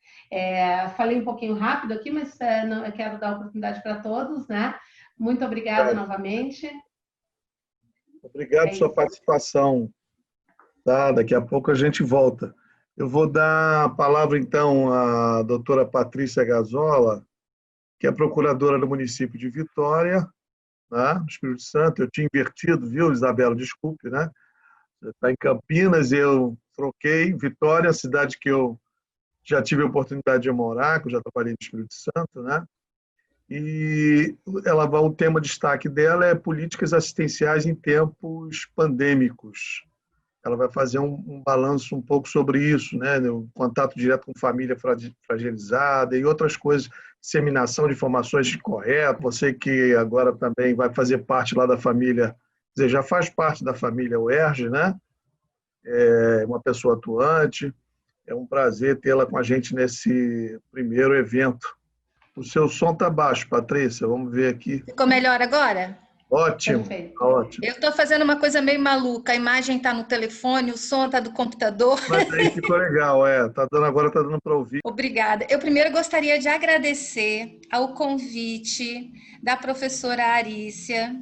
Falei um pouquinho rápido aqui, mas eu quero dar oportunidade para todos, né, muito obrigada novamente. Obrigado pela sua participação. Tá, daqui a pouco a gente volta. Eu vou dar a palavra, então, à doutora Patrícia Gazola, que é procuradora do município de Vitória, né, no Espírito Santo. Eu tinha invertido, viu, Isabela? Desculpe, né? Você está em Campinas, eu troquei. Vitória, cidade que eu já tive a oportunidade de morar, que eu já trabalhei no Espírito Santo, né? E o tema de destaque dela é políticas assistenciais em tempos pandêmicos. ela vai fazer um balanço um pouco sobre isso, né? O contato direto com família fragilizada e outras coisas, disseminação de informações corretas. Você que agora também vai fazer parte lá da família, quer dizer, já faz parte da família UERJ, né? É uma pessoa atuante. É um prazer tê-la com a gente nesse primeiro evento. O seu som está baixo, Patrícia. Vamos ver aqui. Ficou melhor agora? Ótimo, Perfeito. ótimo. Eu estou fazendo uma coisa meio maluca. A imagem está no telefone, o som está do computador. Mas aí ficou legal, agora está dando para ouvir. Obrigada. Eu primeiro gostaria de agradecer ao convite da professora Arícia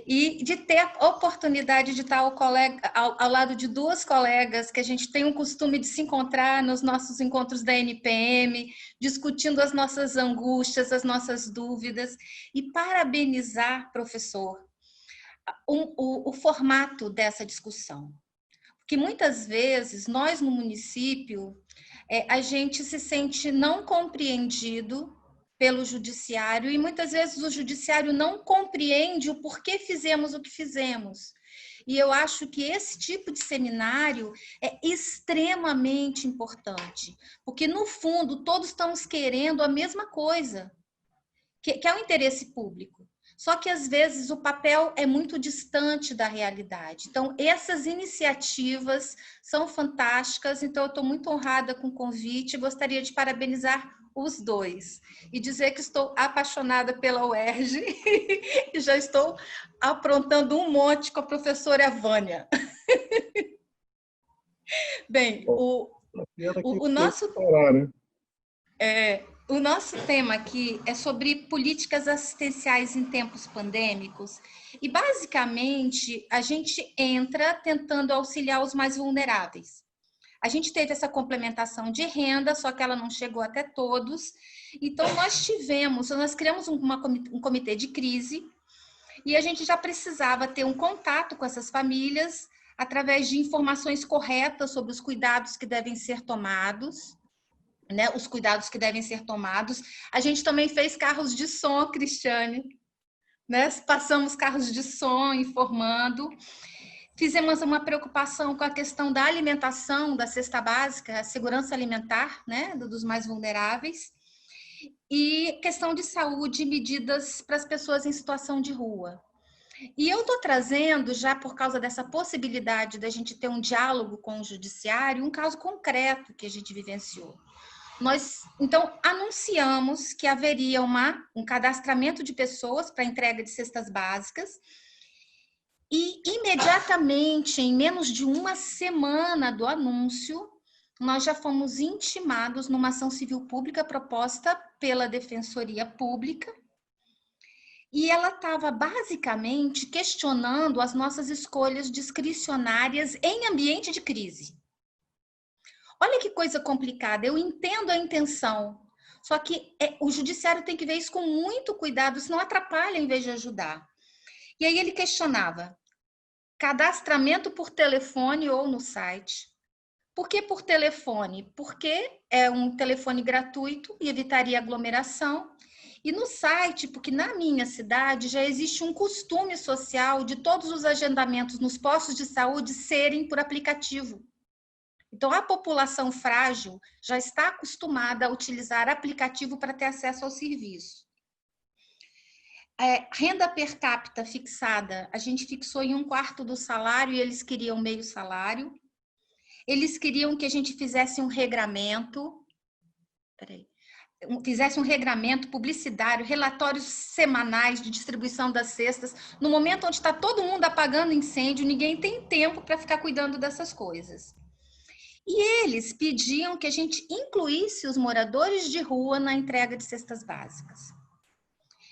e de ter a oportunidade de estar ao lado de duas colegas que a gente tem o costume de se encontrar nos nossos encontros da NPM, discutindo as nossas angústias, as nossas dúvidas, e parabenizar, professor, o formato dessa discussão. Porque muitas vezes nós no município, a gente se sente não compreendido pelo judiciário e muitas vezes o judiciário não compreende o porquê fizemos o que fizemos. E eu acho que esse tipo de seminário é extremamente importante, porque no fundo todos estamos querendo a mesma coisa, que é o interesse público. Só que, às vezes, o papel é muito distante da realidade. Então, essas iniciativas são fantásticas. Então, eu estou muito honrada com o convite e gostaria de parabenizar os dois. E dizer que estou apaixonada pela UERJ e já estou aprontando um monte com a professora Vânia. Bem, o nosso... O nosso tema aqui é sobre políticas assistenciais em tempos pandêmicos e, basicamente, a gente entra tentando auxiliar os mais vulneráveis. A gente teve essa complementação de renda, só que ela não chegou até todos. Então, nós criamos um comitê de crise e a gente já precisava ter um contato com essas famílias através de informações corretas sobre os cuidados que devem ser tomados. Né, os cuidados que devem ser tomados. A gente também fez carros de som, Cristiane, né? Passamos carros de som informando. Fizemos uma preocupação com a questão da alimentação, da cesta básica, a segurança alimentar, né, dos mais vulneráveis. E questão de saúde, medidas para as pessoas em situação de rua. E eu estou trazendo, já por causa dessa possibilidade da gente ter um diálogo com o judiciário, um caso concreto que a gente vivenciou. Nós, então, anunciamos que haveria um cadastramento de pessoas para entrega de cestas básicas e, imediatamente, em menos de uma semana do anúncio, nós já fomos intimados numa ação civil pública proposta pela Defensoria Pública e ela estava, basicamente, questionando as nossas escolhas discricionárias em ambiente de crise. Olha que coisa complicada, eu entendo a intenção, só que o judiciário tem que ver isso com muito cuidado, senão atrapalha em vez de ajudar. E aí ele questionava, cadastramento por telefone ou no site. Por que por telefone? Porque é um telefone gratuito e evitaria aglomeração. E no site, porque na minha cidade já existe um costume social de todos os agendamentos nos postos de saúde serem por aplicativo. Então, a população frágil já está acostumada a utilizar aplicativo para ter acesso ao serviço. Renda per capita fixada, a gente fixou em 1/4 do salário e eles queriam meio salário. Eles queriam que a gente fizesse um regramento, publicitário, relatórios semanais de distribuição das cestas. No momento onde está todo mundo apagando incêndio, ninguém tem tempo para ficar cuidando dessas coisas. E eles pediam que a gente incluísse os moradores de rua na entrega de cestas básicas.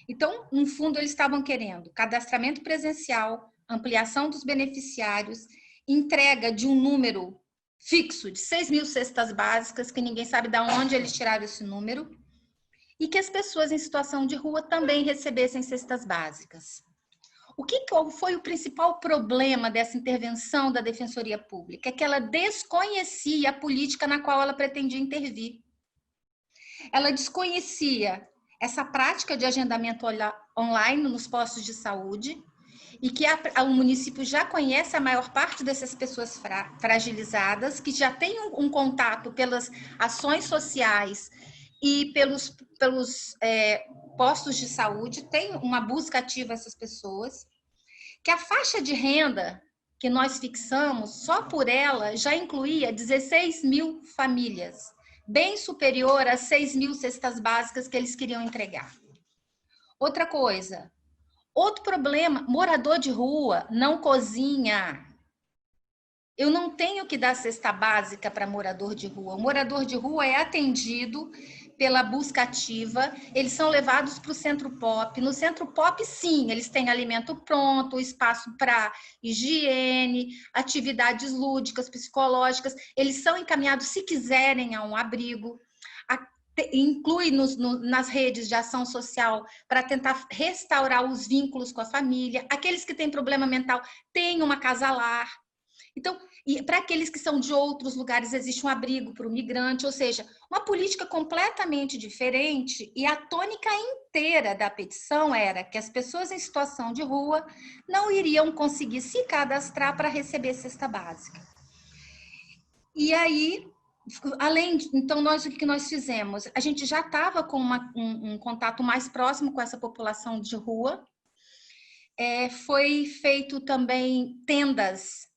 Então, no fundo, eles estavam querendo cadastramento presencial, ampliação dos beneficiários, entrega de um número fixo de 6.000 cestas básicas, que ninguém sabe de onde eles tiraram esse número, e que as pessoas em situação de rua também recebessem cestas básicas. Qual foi o principal problema dessa intervenção da Defensoria Pública? É que ela desconhecia a política na qual ela pretendia intervir. Ela desconhecia essa prática de agendamento online nos postos de saúde e que o município já conhece a maior parte dessas pessoas fragilizadas, que já tem um contato pelas ações sociais e pelos postos de saúde, tem uma busca ativa a essas pessoas, que a faixa de renda que nós fixamos, só por ela, já incluía 16 mil famílias, bem superior às 6 mil cestas básicas que eles queriam entregar. Outra coisa, outro problema, morador de rua não cozinha. Eu não tenho que dar cesta básica para morador de rua. O morador de rua é atendido pela busca ativa, eles são levados para o Centro Pop. No Centro Pop, sim, eles têm alimento pronto, espaço para higiene, atividades lúdicas, psicológicas. Eles são encaminhados, se quiserem, a um abrigo. Inclui nas redes de ação social para tentar restaurar os vínculos com a família. Aqueles que têm problema mental têm uma casa-lar. Então, e para aqueles que são de outros lugares, existe um abrigo para o migrante, ou seja, uma política completamente diferente, e a tônica inteira da petição era que as pessoas em situação de rua não iriam conseguir se cadastrar para receber cesta básica. E aí, então, o que nós fizemos? A gente já estava com um contato mais próximo com essa população de rua, foi feito também tendas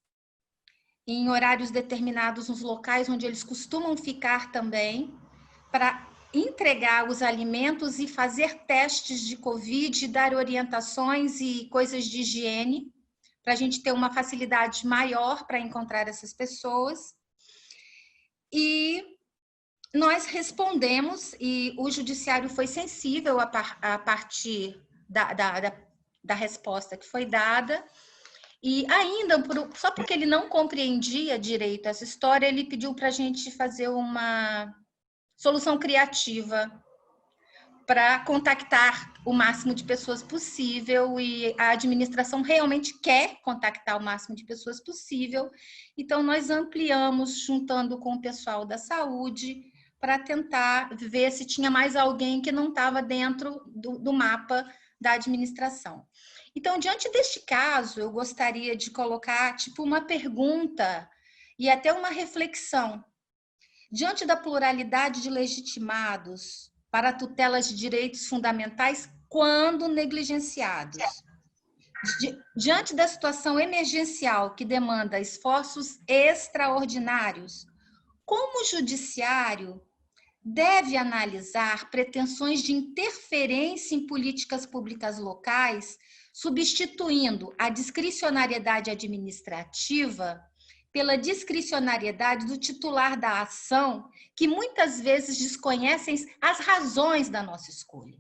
em horários determinados nos locais onde eles costumam ficar também, para entregar os alimentos e fazer testes de Covid, dar orientações e coisas de higiene, para a gente ter uma facilidade maior para encontrar essas pessoas. E nós respondemos, e o judiciário foi sensível a partir da resposta que foi dada. E ainda, só porque ele não compreendia direito essa história, ele pediu para a gente fazer uma solução criativa para contactar o máximo de pessoas possível, e a administração realmente quer contactar o máximo de pessoas possível. Então, nós ampliamos, juntando com o pessoal da saúde, para tentar ver se tinha mais alguém que não estava dentro do mapa da administração. Então, diante deste caso, eu gostaria de colocar uma pergunta e até uma reflexão. Diante da pluralidade de legitimados para a tutela de direitos fundamentais quando negligenciados, diante da situação emergencial que demanda esforços extraordinários, como o judiciário deve analisar pretensões de interferência em políticas públicas locais, substituindo a discricionariedade administrativa pela discricionariedade do titular da ação, que muitas vezes desconhecem as razões da nossa escolha.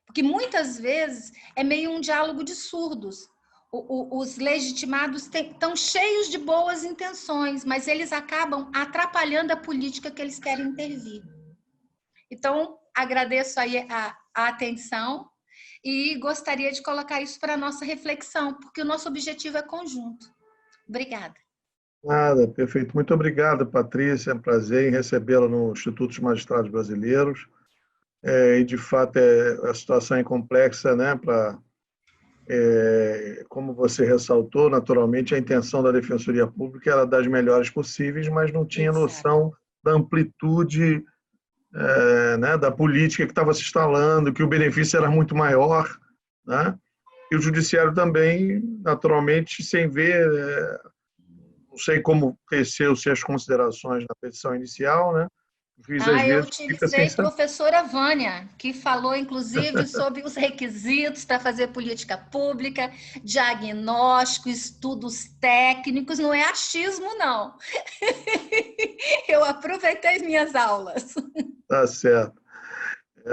Porque muitas vezes é meio um diálogo de surdos. Os legitimados estão cheios de boas intenções, mas eles acabam atrapalhando a política que eles querem intervir. Então, agradeço aí a atenção e gostaria de colocar isso para a nossa reflexão, porque o nosso objetivo é conjunto. Obrigada. Nada, perfeito. Muito obrigado, Patrícia. É um prazer em recebê-la no Instituto dos Magistrados Brasileiros. E, de fato, a situação é complexa, né? Como você ressaltou, naturalmente, a intenção da Defensoria Pública era das melhores possíveis, mas não tinha noção da amplitude né, da política que estava se instalando, que o benefício era muito maior, né? E o Judiciário também, naturalmente, sem ver, não sei como teceu-se as considerações na petição inicial, né? Eu utilizei a professora Vânia, que falou, inclusive, sobre os requisitos para fazer política pública, diagnóstico, estudos técnicos, não é achismo, não. Eu aproveitei as minhas aulas. Tá certo.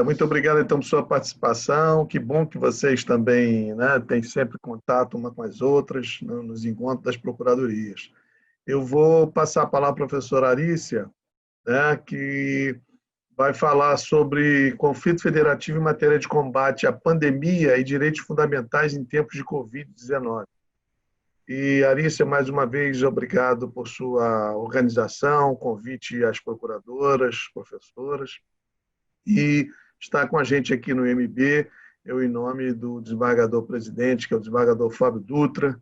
Muito obrigado, então, por sua participação. Que bom que vocês também, né, têm sempre contato uma com as outras, nos encontros das procuradorias. Eu vou passar a palavra à professora Arícia, né, que vai falar sobre conflito federativo em matéria de combate à pandemia e direitos fundamentais em tempos de Covid-19. E, Arícia, mais uma vez, obrigado por sua organização, convite às procuradoras, professoras, e estar com a gente aqui no MB. eu, em nome do desembargador-presidente, que é o desembargador Fábio Dutra,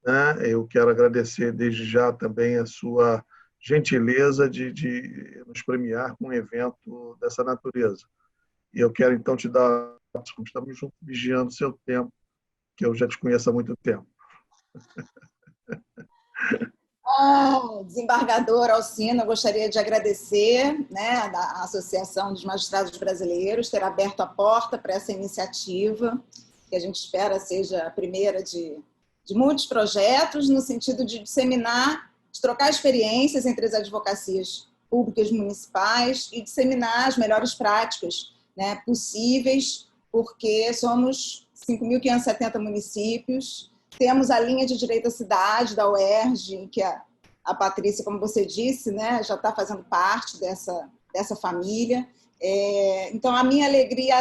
né, eu quero agradecer desde já também a sua gentileza de nos premiar com um evento dessa natureza. E eu quero, então, te dar, como estamos juntos, vigiando o seu tempo, que eu já te conheço há muito tempo. Desembargador Alcino, eu gostaria de agradecer, né, da Associação dos Magistrados Brasileiros ter aberto a porta para essa iniciativa, que a gente espera seja a primeira de muitos projetos, no sentido de disseminar, de trocar experiências entre as advocacias públicas municipais e disseminar as melhores práticas, né, possíveis, porque somos 5.570 municípios. Temos a linha de direito à cidade da UERJ, que a Patrícia, como você disse, né, já está fazendo parte dessa família. Então, a minha alegria,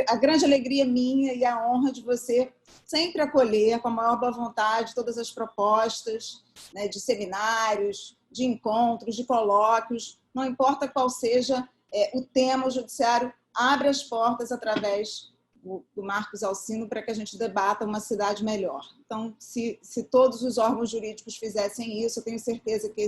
a grande alegria minha e a honra de você sempre acolher com a maior boa vontade todas as propostas, né, de seminários, de encontros, de colóquios, não importa qual seja o tema, o Judiciário abre as portas através do Marcos Alcino para que a gente debata uma cidade melhor. Então, se todos os órgãos jurídicos fizessem isso, eu tenho certeza que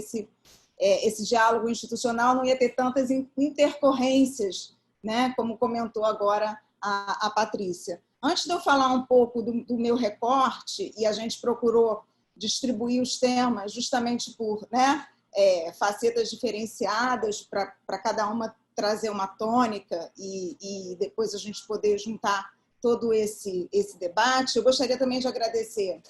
esse diálogo institucional não ia ter tantas intercorrências, né, como comentou agora a Patrícia. Antes de eu falar um pouco do meu recorte, e a gente procurou distribuir os temas justamente por, né, facetas diferenciadas para cada uma trazer uma tônica e depois a gente poder juntar todo esse debate, eu gostaria também de agradecer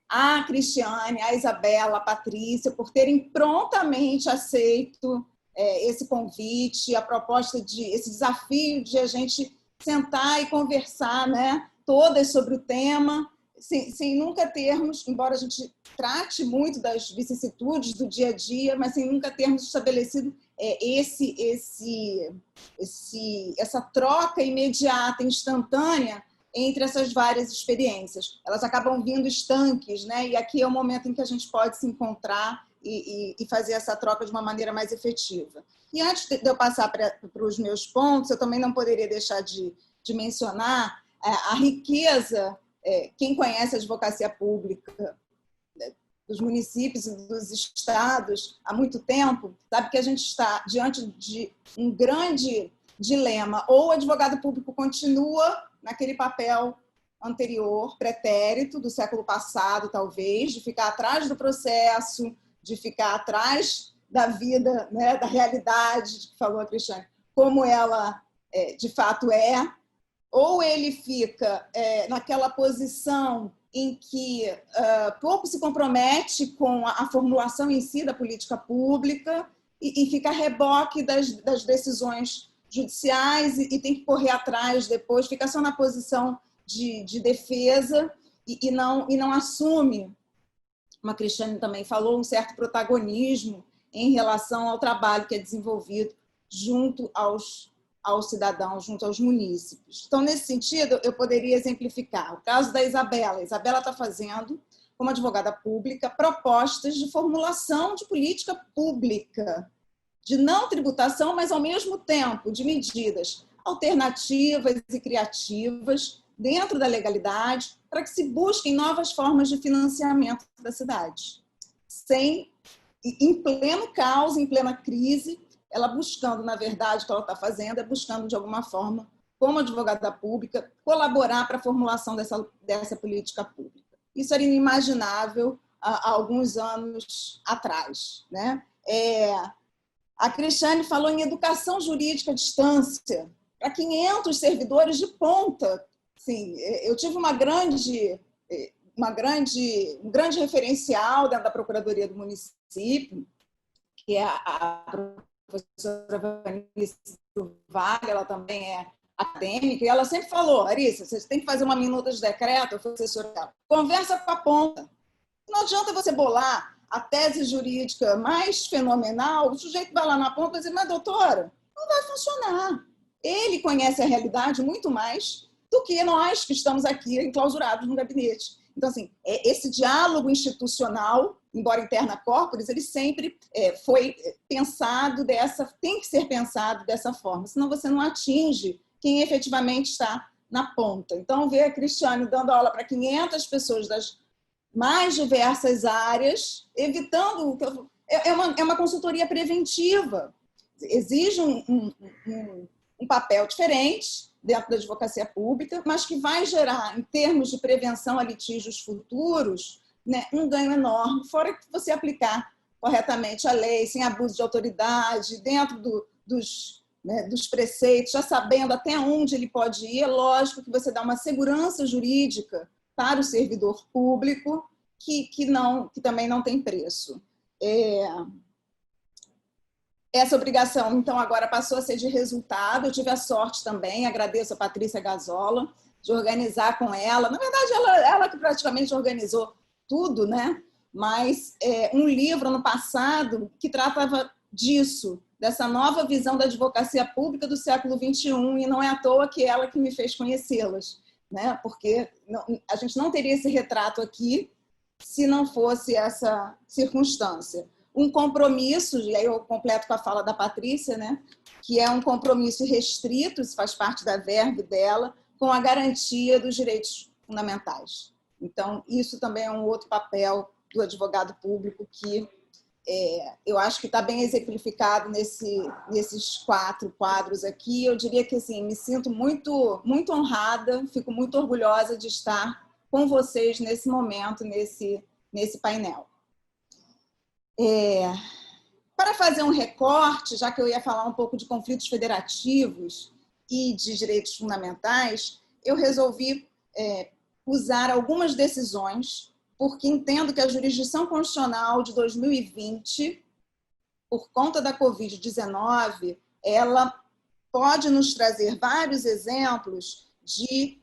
a Cristiane, a Isabela, a Patrícia, por terem prontamente aceito esse convite, a proposta esse desafio de a gente sentar e conversar, né, todas sobre o tema, sem nunca termos, embora a gente trate muito das vicissitudes do dia a dia, mas sem nunca termos estabelecido essa troca imediata, instantânea, entre essas várias experiências. Elas acabam vindo estanques, né? E aqui é o momento em que a gente pode se encontrar e fazer essa troca de uma maneira mais efetiva. E antes de eu passar para os meus pontos, eu também não poderia deixar de mencionar a riqueza. Quem conhece a advocacia pública dos municípios e dos estados há muito tempo, sabe que a gente está diante de um grande dilema. Ou o advogado público continua naquele papel anterior, pretérito, do século passado, talvez, de ficar atrás do processo, de ficar atrás da vida, né, da realidade, que falou a Cristiane, como ela de fato é, ou ele fica naquela posição em que pouco se compromete com a formulação em si da política pública e fica a reboque das decisões judiciais e tem que correr atrás depois, fica só na posição de defesa e não assume, como a Cristiane também falou, um certo protagonismo em relação ao trabalho que é desenvolvido junto aos cidadãos, junto aos munícipes. Então, nesse sentido, eu poderia exemplificar o caso da Isabela. A Isabela está fazendo, como advogada pública, propostas de formulação de política pública, de não tributação, mas, ao mesmo tempo, de medidas alternativas e criativas dentro da legalidade para que se busquem novas formas de financiamento da cidade. Em pleno caos, em plena crise, ela buscando, na verdade, o que ela está fazendo é buscando, de alguma forma, como advogada pública, colaborar para a formulação dessa política pública. Isso era inimaginável há alguns anos atrás, né? A Cristiane falou em educação jurídica à distância para 500 servidores de ponta. Sim, eu tive um grande referencial dentro da Procuradoria do município, que é a professora Vanessa Vale, ela também é acadêmica, e ela sempre falou: Larissa, você tem que fazer uma minuta de decreto, eu fui assessora dela, conversa com a ponta. Não adianta você bolar a tese jurídica mais fenomenal, o sujeito vai lá na ponta e diz: mas doutora, não vai funcionar. Ele conhece a realidade muito mais do que nós que estamos aqui enclausurados no gabinete. Então, assim, esse diálogo institucional, embora interna corporis, ele sempre foi pensado tem que ser pensado dessa forma, senão você não atinge quem efetivamente está na ponta. Então, ver a Cristiane dando aula para 500 pessoas das mais diversas áreas, evitando... É uma consultoria preventiva. Exige um papel diferente dentro da advocacia pública, mas que vai gerar, em termos de prevenção a litígios futuros, né, um ganho enorme, fora que você aplicar corretamente a lei, sem abuso de autoridade, dentro dos preceitos, já sabendo até onde ele pode ir. É lógico que você dá uma segurança jurídica para o servidor público que também não tem preço. Essa obrigação, então, agora passou a ser de resultado. Eu tive a sorte também, agradeço a Patrícia Gazola, de organizar com ela. Na verdade, ela que praticamente organizou tudo, né? Mas um livro, no passado, que tratava disso, dessa nova visão da advocacia pública do século XXI, e não é à toa que ela que me fez conhecê-las, né? Porque a gente não teria esse retrato aqui se não fosse essa circunstância. Um compromisso, e aí eu completo com a fala da Patrícia, né, que é um compromisso restrito, isso faz parte da verve dela, com a garantia dos direitos fundamentais. Então, isso também é um outro papel do advogado público que eu acho que está bem exemplificado nesses 4 quadros aqui. Eu diria que assim, me sinto muito, muito honrada, fico muito orgulhosa de estar com vocês nesse momento, nesse painel. Para fazer um recorte, já que eu ia falar um pouco de conflitos federativos e de direitos fundamentais, eu resolvi usar algumas decisões, porque entendo que a jurisdição constitucional de 2020, por conta da Covid-19, ela pode nos trazer vários exemplos de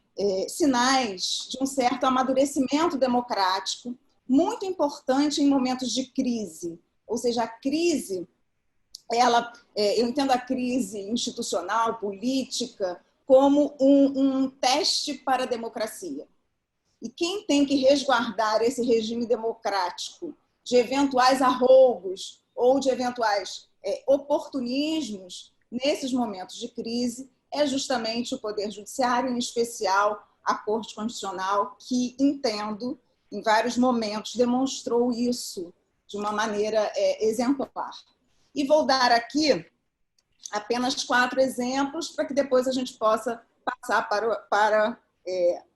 sinais de um certo amadurecimento democrático, muito importante em momentos de crise. Ou seja, a crise, eu entendo a crise institucional, política, como um teste para a democracia. E quem tem que resguardar esse regime democrático de eventuais arroubos ou de eventuais oportunismos nesses momentos de crise é justamente o Poder Judiciário, em especial a Corte Constitucional, que, entendo, em vários momentos demonstrou isso de uma maneira exemplar. E vou dar aqui apenas 4 exemplos para que depois a gente possa passar para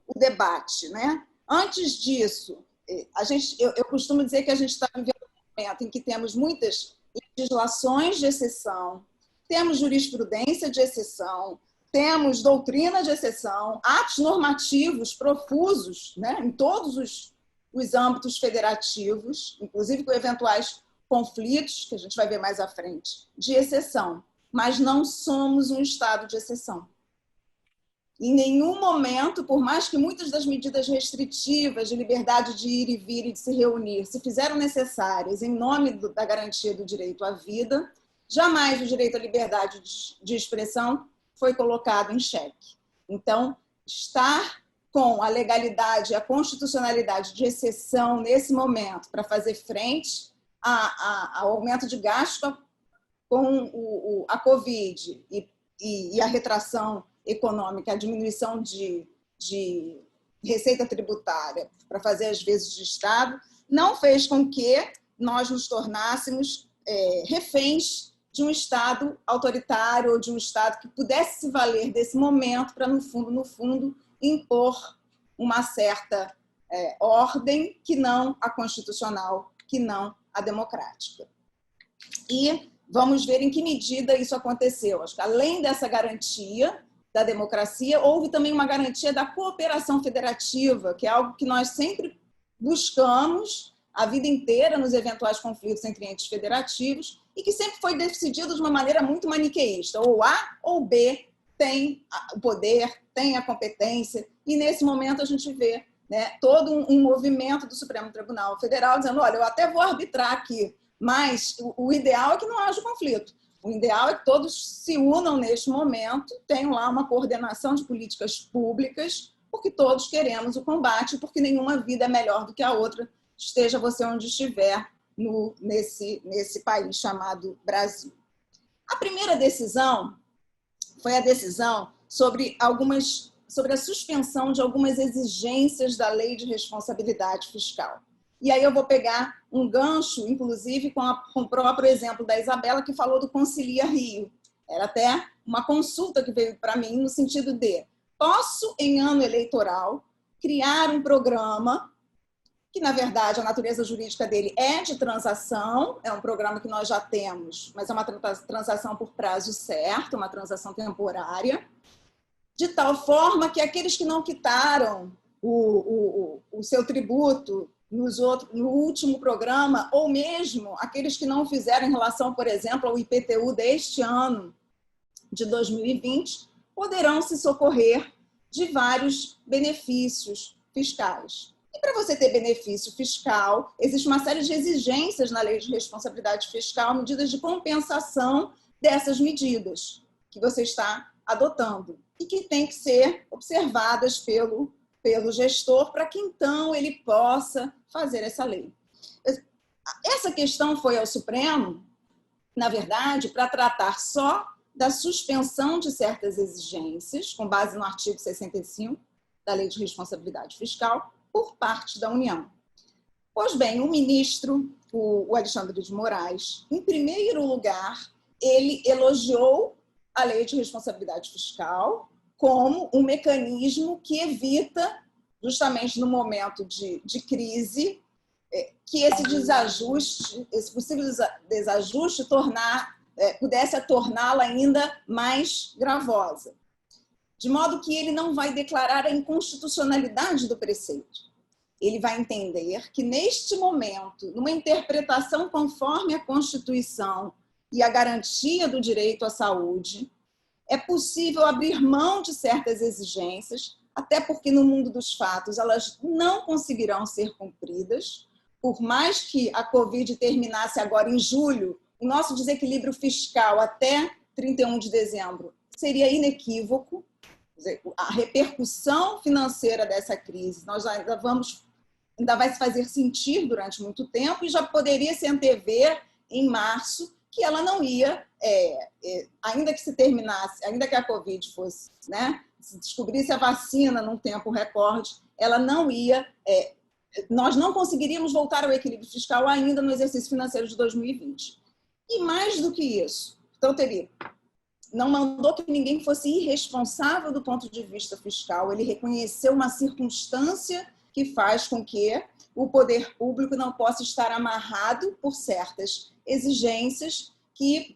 o debate, né? Antes disso, eu costumo dizer que a gente está vivendo um momento em que temos muitas legislações de exceção, temos jurisprudência de exceção, temos doutrina de exceção, atos normativos profusos, né, em todos os âmbitos federativos, inclusive com eventuais conflitos, que a gente vai ver mais à frente, de exceção. Mas não somos um estado de exceção. Em nenhum momento, por mais que muitas das medidas restritivas de liberdade de ir e vir e de se reunir se fizeram necessárias em nome da garantia do direito à vida, jamais o direito à liberdade de expressão foi colocado em xeque. Então, estar com a legalidade e a constitucionalidade de exceção nesse momento para fazer frente ao aumento de gasto com a Covid e a retração econômica, a diminuição de receita tributária para fazer as vezes de Estado, não fez com que nós nos tornássemos reféns de um Estado autoritário ou de um Estado que pudesse se valer desse momento para, no fundo, impor uma certa ordem que não a constitucional, que não a democrática. E vamos ver em que medida isso aconteceu. Acho que, além dessa garantia da democracia, houve também uma garantia da cooperação federativa, que é algo que nós sempre buscamos a vida inteira nos eventuais conflitos entre entes federativos e que sempre foi decidido de uma maneira muito maniqueísta. Ou A ou B tem o poder, tem a competência, e nesse momento a gente vê, né, todo um movimento do Supremo Tribunal Federal dizendo, olha, eu até vou arbitrar aqui, mas o ideal é que não haja conflito. O ideal é que todos se unam neste momento, tenham lá uma coordenação de políticas públicas, porque todos queremos o combate, porque nenhuma vida é melhor do que a outra, esteja você onde estiver nesse país chamado Brasil. A primeira decisão foi a decisão sobre algumas sobre a suspensão de algumas exigências da Lei de Responsabilidade Fiscal. E aí eu vou pegar um gancho, inclusive, com o próprio exemplo da Isabela, que falou do Concilia Rio. Era até uma consulta que veio para mim no sentido de: posso, em ano eleitoral, criar um programa que, na verdade, a natureza jurídica dele é de transação, é um programa que nós já temos, mas é uma transação por prazo certo, uma transação temporária, de tal forma que aqueles que não quitaram o seu tributo no último programa, ou mesmo aqueles que não fizeram em relação, por exemplo, ao IPTU deste ano, de 2020, poderão se socorrer de vários benefícios fiscais. E para você ter benefício fiscal, existe uma série de exigências na Lei de Responsabilidade Fiscal, medidas de compensação dessas medidas que você está adotando e que têm que ser observadas pelo gestor para que, então, ele possa fazer essa lei. Essa questão foi ao Supremo, na verdade, para tratar só da suspensão de certas exigências, com base no artigo 65 da Lei de Responsabilidade Fiscal, por parte da União. Pois bem, o ministro, o Alexandre de Moraes, em primeiro lugar, ele elogiou a Lei de Responsabilidade Fiscal como um mecanismo que evita, justamente no momento de crise, que esse desajuste, esse possível desajuste pudesse torná-la ainda mais gravosa. De modo que ele não vai declarar a inconstitucionalidade do preceito. Ele vai entender que, neste momento, numa interpretação conforme a Constituição e a garantia do direito à saúde, é possível abrir mão de certas exigências, até porque, no mundo dos fatos, elas não conseguirão ser cumpridas. Por mais que a Covid terminasse agora em julho, o nosso desequilíbrio fiscal até 31 de dezembro seria inequívoco. A repercussão financeira dessa crise ainda vai se fazer sentir durante muito tempo, e já poderia se antever em março que ela não ia, ainda que se terminasse, ainda que a Covid fosse, né, se descobrisse a vacina num tempo recorde, ela não ia, nós não conseguiríamos voltar ao equilíbrio fiscal ainda no exercício financeiro de 2020. E mais do que isso, então não mandou que ninguém fosse irresponsável do ponto de vista fiscal, ele reconheceu uma circunstância que faz com que o poder público não possa estar amarrado por certas exigências que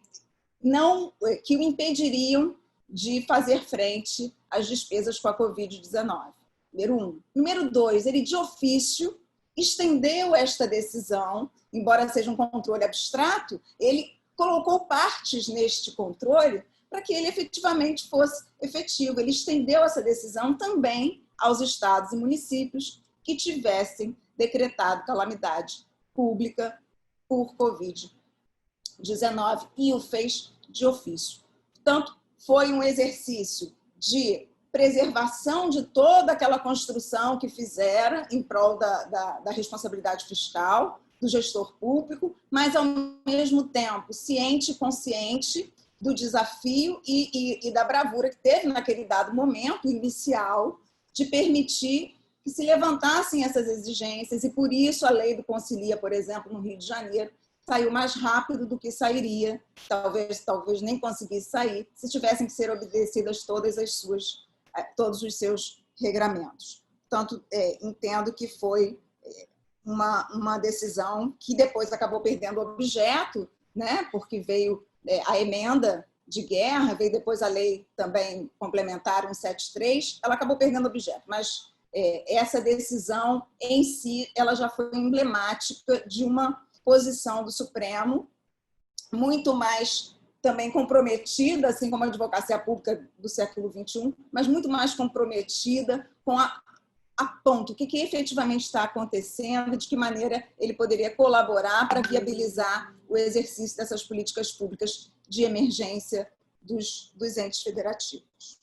o impediriam de fazer frente às despesas com a Covid-19. Número 1. Número 2, ele de ofício estendeu esta decisão, embora seja um controle abstrato, ele colocou partes neste controle para que ele efetivamente fosse efetivo. Ele estendeu essa decisão também aos estados e municípios que tivessem decretado calamidade pública por Covid-19 e o fez de ofício. Portanto, foi um exercício de preservação de toda aquela construção que fizeram em prol da responsabilidade fiscal do gestor público, mas, ao mesmo tempo, ciente e consciente do desafio e da bravura que teve naquele dado momento inicial de permitir que se levantassem essas exigências, e por isso a lei do Concilia, por exemplo, no Rio de Janeiro, saiu mais rápido do que sairia, talvez nem conseguisse sair, se tivessem que ser obedecidas todos os seus regramentos. Portanto, entendo que foi uma decisão que depois acabou perdendo objeto, né, porque veio a emenda de guerra, veio depois a lei também complementar 173, ela acabou perdendo objeto, mas essa decisão em si, ela já foi emblemática de uma posição do Supremo muito mais também comprometida, assim como a advocacia pública do século XXI, mas muito mais comprometida com a ponto o que efetivamente está acontecendo e de que maneira ele poderia colaborar para viabilizar o exercício dessas políticas públicas de emergência dos entes federativos.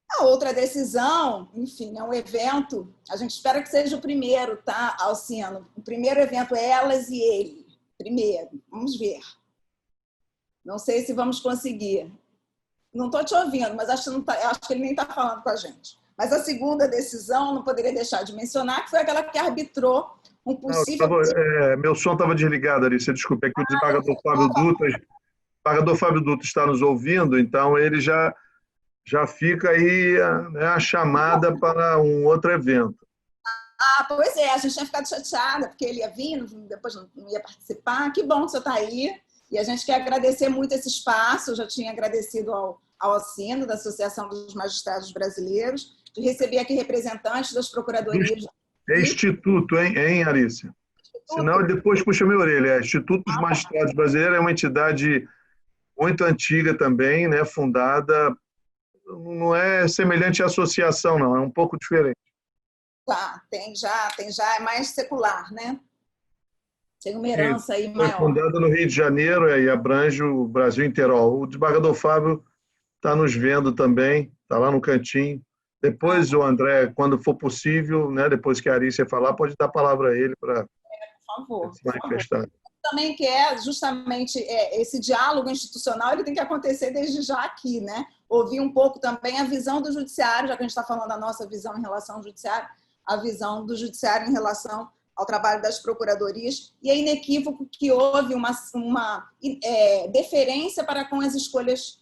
A outra decisão, enfim, é um evento, a gente espera que seja o primeiro, tá, Alciano? O primeiro evento é Elas e Ele. Primeiro, vamos ver. Não sei se vamos conseguir. Não estou te ouvindo, mas acho que ele nem está falando com a gente. Mas a segunda decisão, não poderia deixar de mencionar, que foi aquela que arbitrou um possível... Meu som estava desligado, Alice, desculpe, é que o desembargador Fábio Dutra está nos ouvindo, então ele já fica aí, né, a chamada para um outro evento. Pois é, a gente tinha ficado chateada, porque ele ia vir, depois não ia participar. Que bom que você está aí. E a gente quer agradecer muito esse espaço. Eu já tinha agradecido ao Alcino, da Associação dos Magistrados Brasileiros, de receber aqui representantes das procuradorias. É instituto, hein, Alice? Senão ele depois puxa minha orelha. Instituto dos Magistrados Brasileiros é uma entidade muito antiga também, né, fundada, não é semelhante à associação, não, é um pouco diferente. Tá, tem já, é mais secular, né? Tem uma herança aí maior. Foi fundada no Rio de Janeiro e abrange o Brasil inteiro. O desembargador Fábio está nos vendo também, está lá no cantinho. Depois o André, quando for possível, né, depois que a Arícia falar, pode dar a palavra a ele para se manifestar. Também quer justamente esse diálogo institucional, ele tem que acontecer desde já aqui, né? Ouvir um pouco também a visão do judiciário, já que a gente está falando da nossa visão em relação ao judiciário, a visão do judiciário em relação ao trabalho das procuradorias, e é inequívoco que houve uma deferência para com as escolhas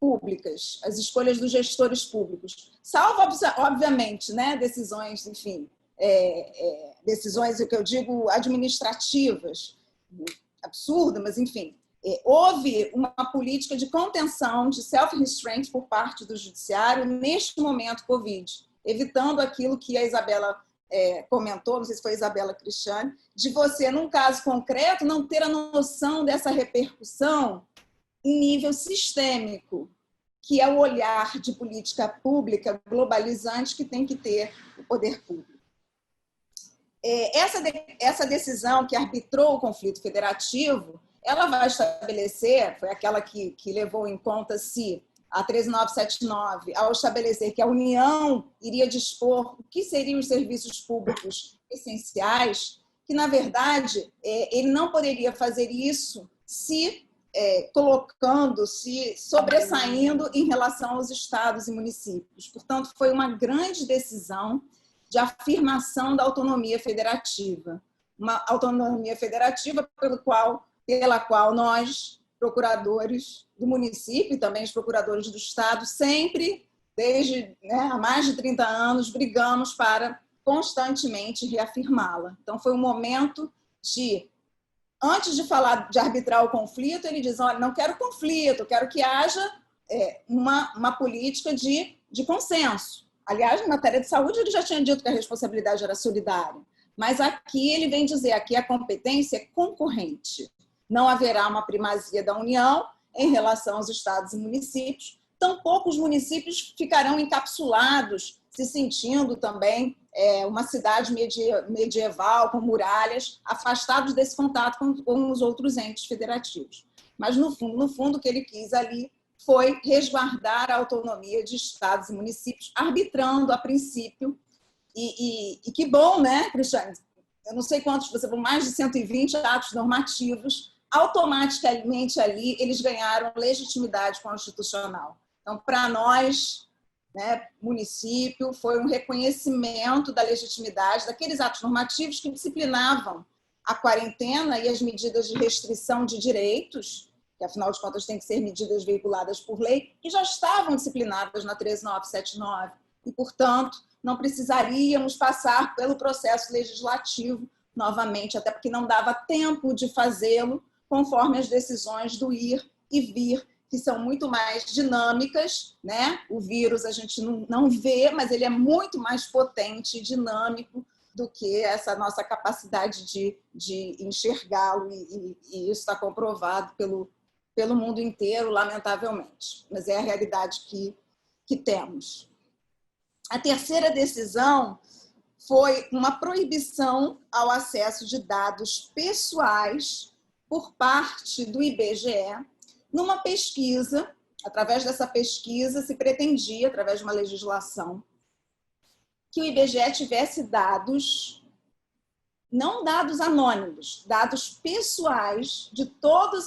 públicas, as escolhas dos gestores públicos, salvo, obviamente, né, decisões, enfim, decisões, o que eu digo, administrativas, absurdo, mas, enfim, houve uma política de contenção, de self-restraint por parte do judiciário neste momento Covid, evitando aquilo que a Isabela comentou, não sei se foi a Isabela Cristiane, de você, num caso concreto, não ter a noção dessa repercussão em nível sistêmico, que é o olhar de política pública globalizante que tem que ter o poder público. Essa decisão que arbitrou o conflito federativo, ela vai estabelecer, foi aquela que levou em conta se a 13979, ao estabelecer que a União iria dispor o que seriam os serviços públicos essenciais, que, na verdade, ele não poderia fazer isso se colocando-se, sobressaindo em relação aos estados e municípios. Portanto, foi uma grande decisão de afirmação da autonomia federativa. Uma autonomia federativa pela qual nós, procuradores do município e também os procuradores do estado, sempre, desde há mais de 30 anos, brigamos para constantemente reafirmá-la. Então, foi um momento de, antes de falar de arbitrar o conflito, ele diz, olha, não quero conflito, quero que haja uma política de consenso. Aliás, na matéria de saúde, ele já tinha dito que a responsabilidade era solidária, mas aqui ele vem dizer, aqui a competência é concorrente. Não haverá uma primazia da União em relação aos estados e municípios, tampouco os municípios ficarão encapsulados, se sentindo também uma cidade medieval, com muralhas, afastados desse contato com os outros entes federativos. Mas, no fundo, o que ele quis ali foi resguardar a autonomia de estados e municípios, arbitrando, a princípio, e que bom, né, Cristiane? Eu não sei quantos, você falou, mais de 120 atos normativos, automaticamente ali eles ganharam legitimidade constitucional. Então, para nós, né, município, foi um reconhecimento da legitimidade daqueles atos normativos que disciplinavam a quarentena e as medidas de restrição de direitos, que, afinal de contas, têm que ser medidas veiculadas por lei, que já estavam disciplinadas na 13979 e, portanto, não precisaríamos passar pelo processo legislativo novamente, até porque não dava tempo de fazê-lo conforme as decisões do ir e vir, que são muito mais dinâmicas, né? O vírus a gente não vê, mas ele é muito mais potente e dinâmico do que essa nossa capacidade de enxergá-lo, e isso está comprovado pelo mundo inteiro, lamentavelmente. Mas é a realidade que temos. A terceira decisão foi uma proibição ao acesso de dados pessoais por parte do IBGE, numa pesquisa. Através dessa pesquisa, se pretendia, através de uma legislação, que o IBGE tivesse dados, não dados anônimos, dados pessoais de todos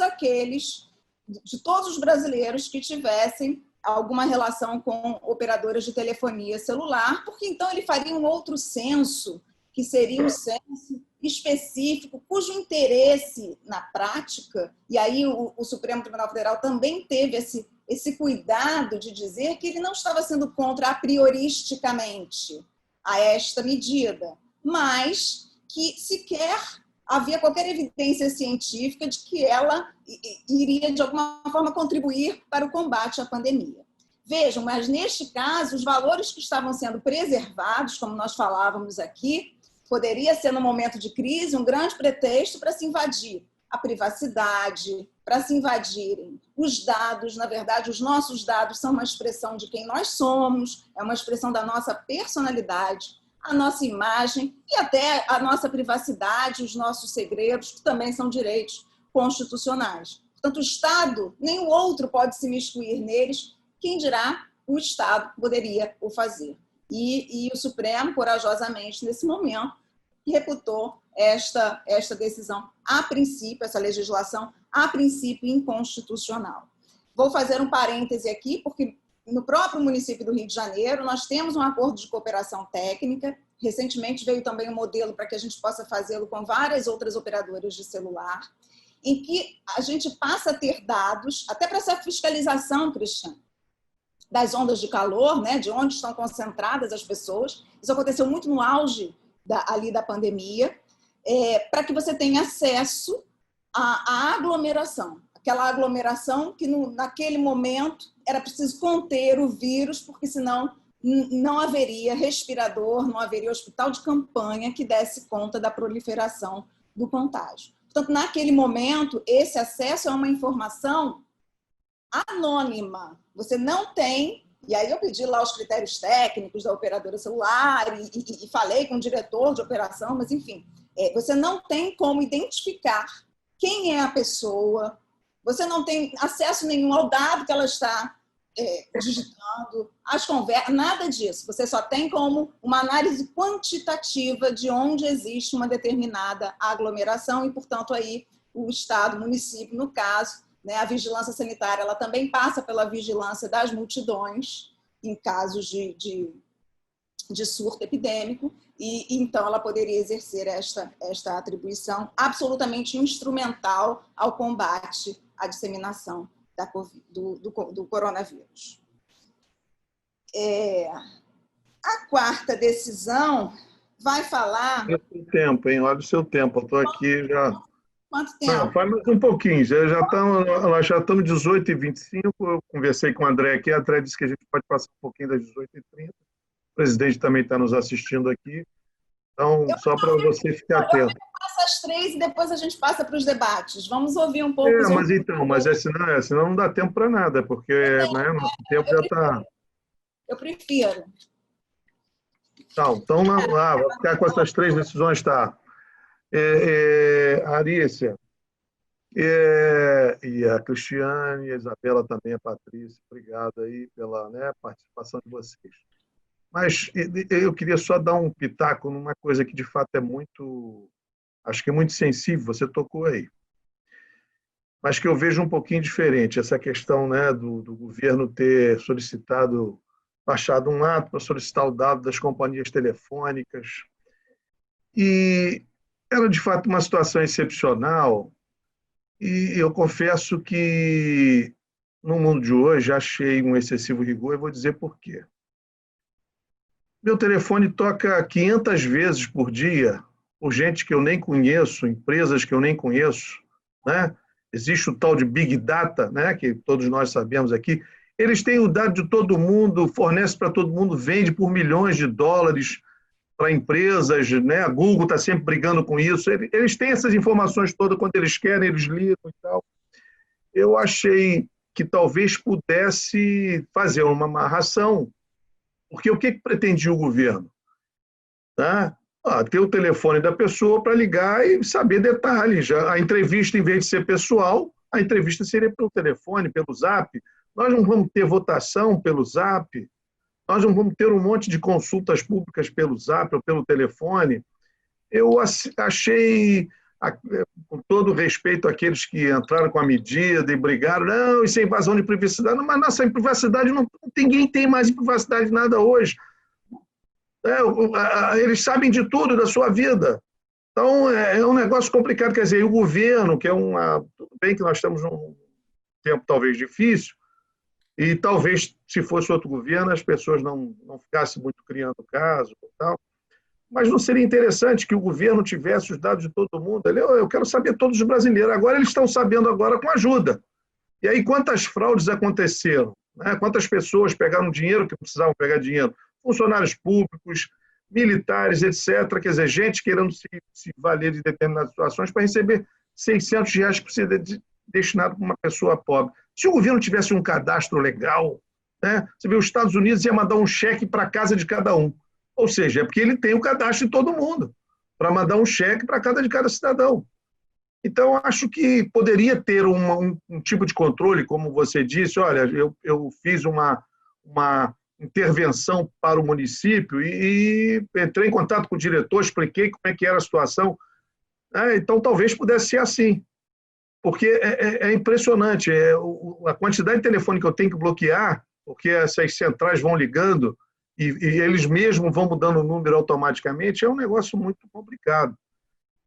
os brasileiros que tivessem alguma relação com operadoras de telefonia celular, porque então ele faria um outro censo, que seria um censo específico, cujo interesse na prática, e aí o Supremo Tribunal Federal também teve esse cuidado de dizer que ele não estava sendo contra a prioristicamente a esta medida, mas que sequer havia qualquer evidência científica de que ela iria, de alguma forma, contribuir para o combate à pandemia. Vejam, mas neste caso, os valores que estavam sendo preservados, como nós falávamos aqui, poderia ser, no momento de crise, um grande pretexto para se invadir a privacidade, para se invadirem os dados. Na verdade, os nossos dados são uma expressão de quem nós somos, é uma expressão da nossa personalidade, a nossa imagem e até a nossa privacidade, os nossos segredos, que também são direitos constitucionais. Portanto, o Estado, nem o outro pode se miscuir neles, quem dirá o Estado poderia o fazer. E o Supremo, corajosamente, nesse momento, reputou esta decisão, a princípio, essa legislação, a princípio inconstitucional. Vou fazer um parêntese aqui, porque no próprio município do Rio de Janeiro, nós temos um acordo de cooperação técnica. Recentemente veio também um modelo para que a gente possa fazê-lo com várias outras operadoras de celular, em que a gente passa a ter dados, até para essa fiscalização, Cristiano, das ondas de calor, né, de onde estão concentradas as pessoas. Isso aconteceu muito no auge ali da pandemia, para que você tenha acesso à aglomeração. Aquela aglomeração que naquele momento era preciso conter o vírus, porque senão não haveria respirador, não haveria hospital de campanha que desse conta da proliferação do contágio. Portanto, naquele momento, esse acesso é uma informação anônima. Você não tem, e aí eu pedi lá os critérios técnicos da operadora celular e falei com o diretor de operação, mas enfim, você não tem como identificar quem é a pessoa, você não tem acesso nenhum ao dado que ela está digitando, as conversas, nada disso. Você só tem como uma análise quantitativa de onde existe uma determinada aglomeração e, portanto, aí o Estado, o município, no caso, né, a vigilância sanitária, ela também passa pela vigilância das multidões em casos de surto epidêmico e, então, ela poderia exercer esta atribuição absolutamente instrumental ao combate à disseminação do coronavírus. A quarta decisão vai falar... Olha o seu tempo, hein? Olha o seu tempo. Eu estou aqui já... Quanto tempo? Não, faz mais um pouquinho. Nós já estamos 18h25. Eu conversei com o André aqui. A André disse que a gente pode passar um pouquinho das 18h30. O presidente também está nos assistindo aqui. Então, só para você ficar atento. Passa às 3 e depois a gente passa para os debates. Vamos ouvir um pouco. Senão não dá tempo para nada, porque nosso tempo já está... Eu prefiro. Então lá, vou ficar com essas 3 decisões, tá? A Arícia, e a Cristiane, a Isabela também, a Patrícia, obrigado aí pela participação de vocês. Mas eu queria só dar um pitaco numa coisa que de fato acho que é muito sensível, você tocou aí. Mas que eu vejo um pouquinho diferente, essa questão do governo ter baixado um ato para solicitar o dado das companhias telefônicas. E era, de fato, uma situação excepcional e eu confesso que, no mundo de hoje, achei um excessivo rigor e vou dizer por quê. Meu telefone toca 500 vezes por dia por gente que eu nem conheço, empresas que eu nem conheço, né? Existe o tal de Big Data, né? Que todos nós sabemos aqui. Eles têm o dado de todo mundo, fornecem para todo mundo, vende por milhões de dólares para empresas, né? A Google está sempre brigando com isso. Eles têm essas informações todas, quando eles querem, eles ligam e tal. Eu achei que talvez pudesse fazer uma amarração, porque o que pretendia o governo? Tá? Ter o telefone da pessoa para ligar e saber detalhes. A entrevista, em vez de ser pessoal, a entrevista seria pelo telefone, pelo Zap. Nós não vamos ter votação pelo Zap, nós não vamos ter um monte de consultas públicas pelo Zap ou pelo telefone. Eu achei com todo respeito àqueles que entraram com a medida e brigaram, não, isso é invasão de privacidade. Não, mas nossa privacidade, ninguém tem mais privacidade de nada hoje. Eles sabem de tudo da sua vida. Então, é um negócio complicado. Quer dizer, o governo, que é tudo bem que nós estamos num tempo talvez difícil, e talvez, se fosse outro governo, as pessoas não ficassem muito criando caso e tal. Mas não seria interessante que o governo tivesse os dados de todo mundo? Eu quero saber todos os brasileiros. Agora eles estão sabendo agora com ajuda. E aí, quantas fraudes aconteceram? Né? Quantas pessoas pegaram dinheiro que precisavam pegar dinheiro? Funcionários públicos, militares, etc. Quer dizer, gente querendo se valer de determinadas situações para receber R$ 600 por ser destinado para uma pessoa pobre. Se o governo tivesse um cadastro legal, né? Você vê, os Estados Unidos ia mandar um cheque para a casa de cada um. Ou seja, é porque ele tem o cadastro de todo mundo, para mandar um cheque para casa de cada cidadão. Então, acho que poderia ter um tipo de controle, como você disse, olha, eu fiz uma intervenção para o município e entrei em contato com o diretor, expliquei como é que era a situação. Então, talvez pudesse ser assim, porque é impressionante. A quantidade de telefone que eu tenho que bloquear, porque essas centrais vão ligando e eles mesmos vão mudando o número automaticamente, é um negócio muito complicado.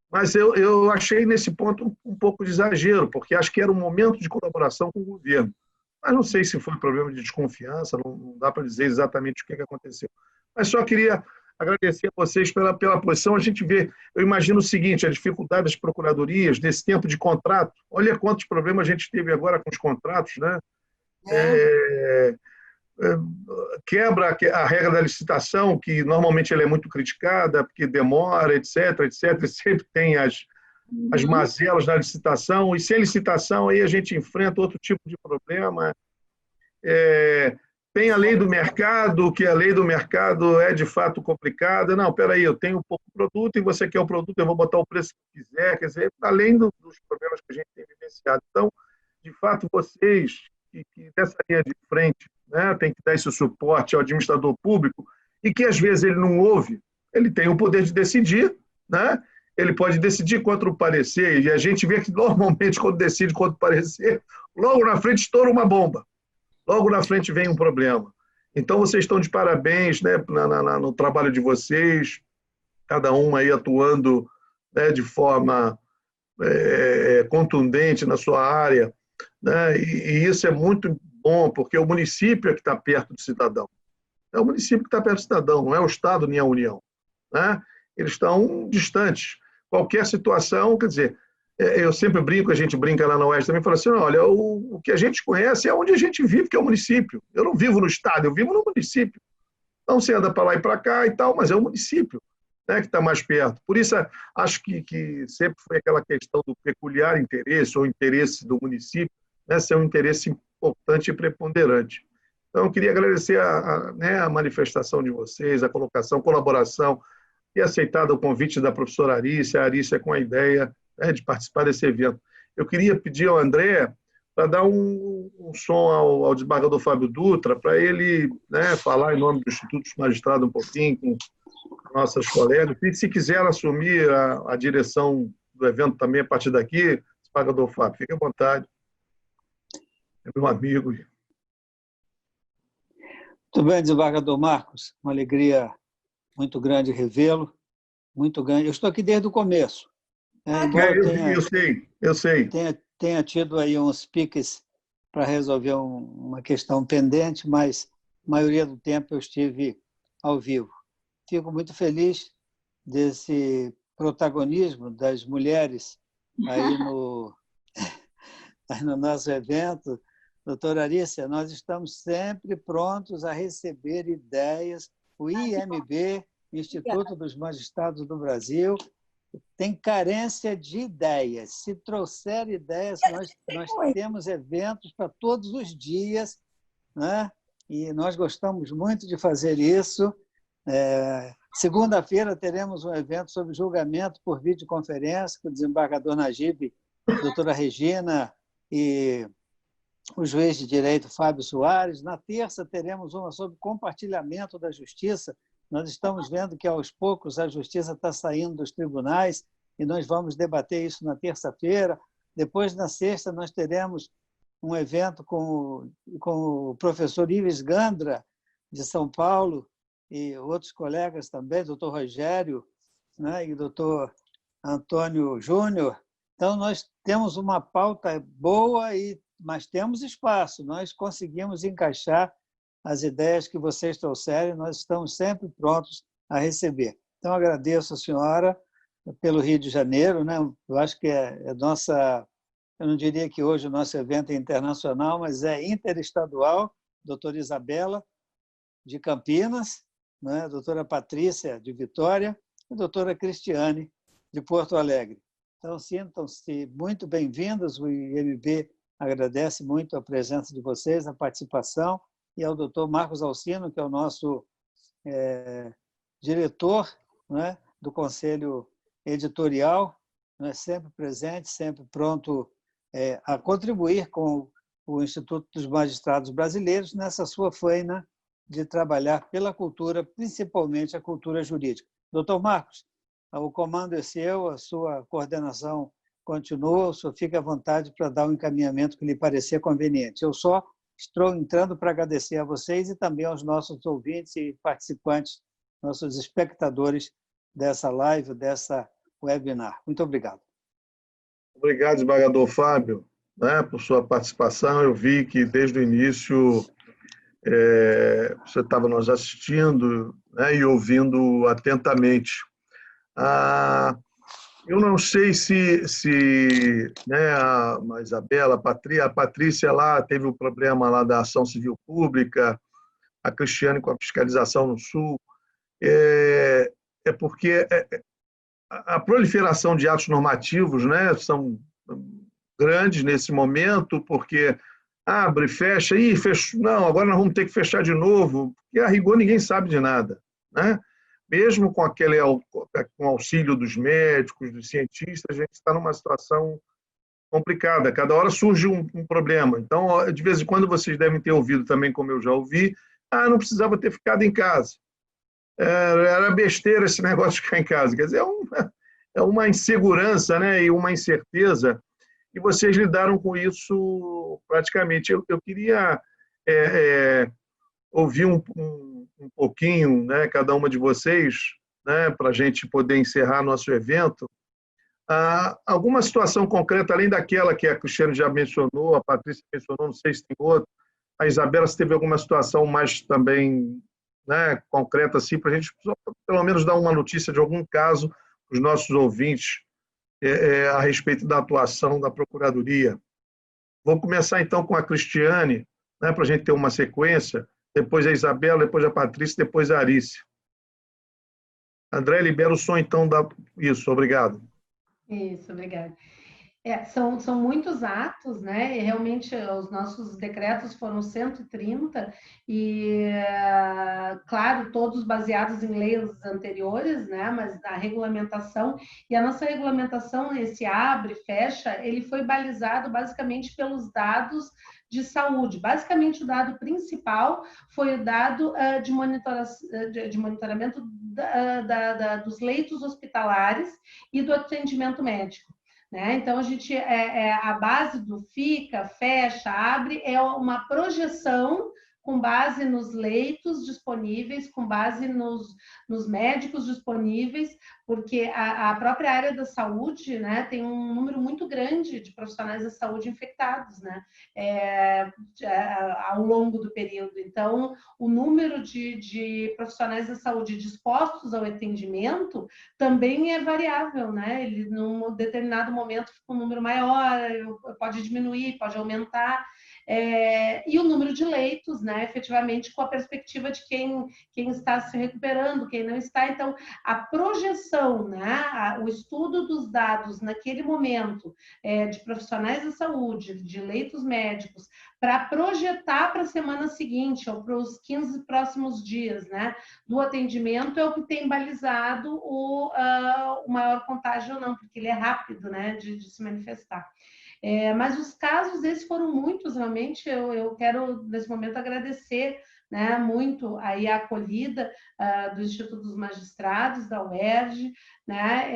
Mas eu achei nesse ponto um pouco de exagero, porque acho que era um momento de colaboração com o governo. Mas não sei se foi problema de desconfiança, não dá para dizer exatamente o que aconteceu. Mas só queria agradecer a vocês pela posição. A gente vê, eu imagino o seguinte, a dificuldade das procuradorias nesse tempo de contrato. Olha quantos problemas a gente teve agora com os contratos, né? Quebra a regra da licitação, que normalmente ela é muito criticada, porque demora, etc., e sempre tem as mazelas na licitação, e sem licitação aí a gente enfrenta outro tipo de problema. Tem a lei do mercado, que a lei do mercado é de fato complicada. Não, espera aí, eu tenho um pouco de produto e você quer o produto, eu vou botar o preço que quiser, quer dizer, além dos problemas que a gente tem vivenciado. Então, de fato, vocês que dessa linha de frente, né, tem que dar esse suporte ao administrador público e que às vezes ele não ouve, ele tem o poder de decidir, né? Ele pode decidir contra o parecer, e a gente vê que normalmente quando decide contra o parecer, logo na frente estoura uma bomba, logo na frente vem um problema. Então vocês estão de parabéns, né, no trabalho de vocês, cada um aí atuando, né, de forma contundente na sua área, né? E isso é muito bom, porque o município é que está perto do cidadão. É o município que está perto do cidadão, não é o Estado nem a União, né? Eles estão distantes. Qualquer situação, quer dizer, eu sempre brinco, a gente brinca lá na Oeste também, fala assim, olha, o que a gente conhece é onde a gente vive, que é o município. Eu não vivo no Estado, eu vivo no município. Então, você anda para lá e para cá e tal, mas é o município, né, que está mais perto. Por isso, acho que sempre foi aquela questão do peculiar interesse ou interesse do município, né, ser um interesse importante e preponderante. Então, eu queria agradecer a manifestação de vocês, a colocação, colaboração, e aceitado o convite da professora Arícia, a Arícia com a ideia, né, de participar desse evento. Eu queria pedir ao André para dar um som ao desembargador Fábio Dutra, para ele, né, falar em nome do Instituto dos Magistrados um pouquinho com nossas colegas, e se quiser assumir a direção do evento também a partir daqui, desembargador Fábio, fique à vontade. É meu amigo. Muito bem, desembargador Marcos, uma alegria muito grande revê-lo, muito grande. Eu estou aqui desde o começo. Eu sei. Tenha tido aí uns piques para resolver uma questão pendente, mas a maioria do tempo eu estive ao vivo. Fico muito feliz desse protagonismo das mulheres aí no nosso evento. Doutora Arícia, nós estamos sempre prontos a receber ideias. O IMB, Instituto dos Magistrados do Brasil, tem carência de ideias. Se trouxer ideias, nós temos eventos para todos os dias, né? E nós gostamos muito de fazer isso. Segunda-feira teremos um evento sobre julgamento por videoconferência com o desembargador Najib, a doutora Regina e o juiz de direito Fábio Soares. Na terça teremos uma sobre compartilhamento da justiça. Nós estamos vendo que, aos poucos, a justiça está saindo dos tribunais e nós vamos debater isso na terça-feira. Depois, na sexta, nós teremos um evento com o professor Ives Gandra, de São Paulo, e outros colegas também, doutor Rogério, né, e doutor Antônio Júnior. Então, nós temos uma pauta boa, mas temos espaço. Nós conseguimos encaixar as ideias que vocês trouxerem, nós estamos sempre prontos a receber. Então, agradeço a senhora pelo Rio de Janeiro, né? Eu acho que é nossa, eu não diria que hoje o nosso evento é internacional, mas é interestadual. Doutora Isabela, de Campinas, né? Doutora Patrícia, de Vitória, e doutora Cristiane, de Porto Alegre. Então, sintam-se muito bem-vindos. O IMB agradece muito a presença de vocês, a participação, e ao doutor Marcos Alcino, que é o nosso diretor, né, do Conselho Editorial, né, sempre presente, sempre pronto a contribuir com o Instituto dos Magistrados Brasileiros nessa sua faina de trabalhar pela cultura, principalmente a cultura jurídica. Doutor Marcos, o comando é seu, a sua coordenação continua, o senhor fica à vontade para dar o encaminhamento que lhe parecer conveniente. Eu só estou entrando para agradecer a vocês e também aos nossos ouvintes e participantes, nossos espectadores dessa live, dessa webinar. Muito obrigado. Obrigado, desembargador Fábio, né, por sua participação. Eu vi que desde o início você estava nos assistindo, né, e ouvindo atentamente. Eu não sei se né, a Isabela, a Patrícia lá teve o problema lá da ação civil pública, a Cristiane com a fiscalização no Sul, porque a proliferação de atos normativos, né, são grandes nesse momento, porque abre, fecha, fecha, não, agora nós vamos ter que fechar de novo, porque a rigor ninguém sabe de nada, né? Mesmo com com auxílio dos médicos, dos cientistas, a gente está numa situação complicada. Cada hora surge um problema. Então, de vez em quando, vocês devem ter ouvido também, como eu já ouvi, não precisava ter ficado em casa. Era besteira esse negócio de ficar em casa. Quer dizer, é uma insegurança, né, e uma incerteza, e vocês lidaram com isso praticamente. Eu queria ouvir um pouquinho, né, cada uma de vocês, né, para a gente poder encerrar nosso evento, alguma situação concreta, além daquela que a Cristiane já mencionou, a Patrícia mencionou, não sei se tem outra, a Isabela, se teve alguma situação mais também, né, concreta, assim, para a gente pelo menos dar uma notícia de algum caso para os nossos ouvintes a respeito da atuação da Procuradoria. Vou começar, então, com a Cristiane, né, para a gente ter uma sequência, depois a Isabela, depois a Patrícia, depois a Arícia. André, libera o som, então, isso. Obrigado. Isso, obrigada. São muitos atos, né? E realmente os nossos decretos foram 130 e, claro, todos baseados em leis anteriores, né? Mas a regulamentação, e a nossa regulamentação, esse abre, fecha, ele foi balizado basicamente pelos dados de saúde. Basicamente, o dado principal foi o dado de monitoramento dos leitos hospitalares e do atendimento médico. Né? Então, a base do fica, fecha, abre, é uma projeção com base nos leitos disponíveis, com base nos médicos disponíveis, porque a própria área da saúde, né, tem um número muito grande de profissionais da saúde infectados, né, ao longo do período. Então, o número de profissionais da saúde dispostos ao atendimento também é variável, né? Ele, num determinado momento, fica um número maior, pode diminuir, pode aumentar. E o número de leitos, né, efetivamente, com a perspectiva de quem está se recuperando, quem não está. Então, a projeção, né, o estudo dos dados naquele momento de profissionais da saúde, de leitos médicos, para projetar para a semana seguinte ou para os 15 próximos dias, né, do atendimento, é o que tem balizado o maior contágio ou não, porque ele é rápido, né, de se manifestar. Mas os casos, esses foram muitos, realmente. Eu quero, nesse momento, agradecer né, muito aí a acolhida do Instituto dos Magistrados, da UERJ, né,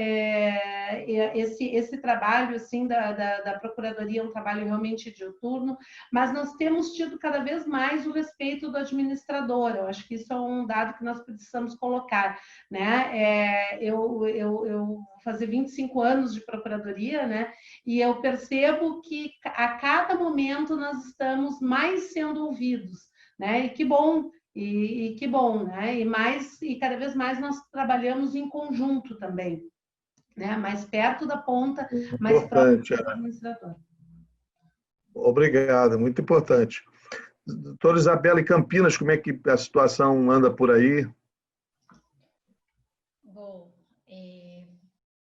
esse trabalho assim da Procuradoria é um trabalho realmente diuturno, mas nós temos tido cada vez mais o respeito do administrador. Eu acho que isso é um dado que nós precisamos colocar, né? Eu vou fazer 25 anos de Procuradoria, né? E eu percebo que a cada momento nós estamos mais sendo ouvidos, né? E que bom. E que bom, né? E cada vez mais nós trabalhamos em conjunto também, né? Mais perto da ponta, mais próximo do administrador. Obrigado, muito importante. Doutora Isabela, e Campinas, como é que a situação anda por aí? Bom,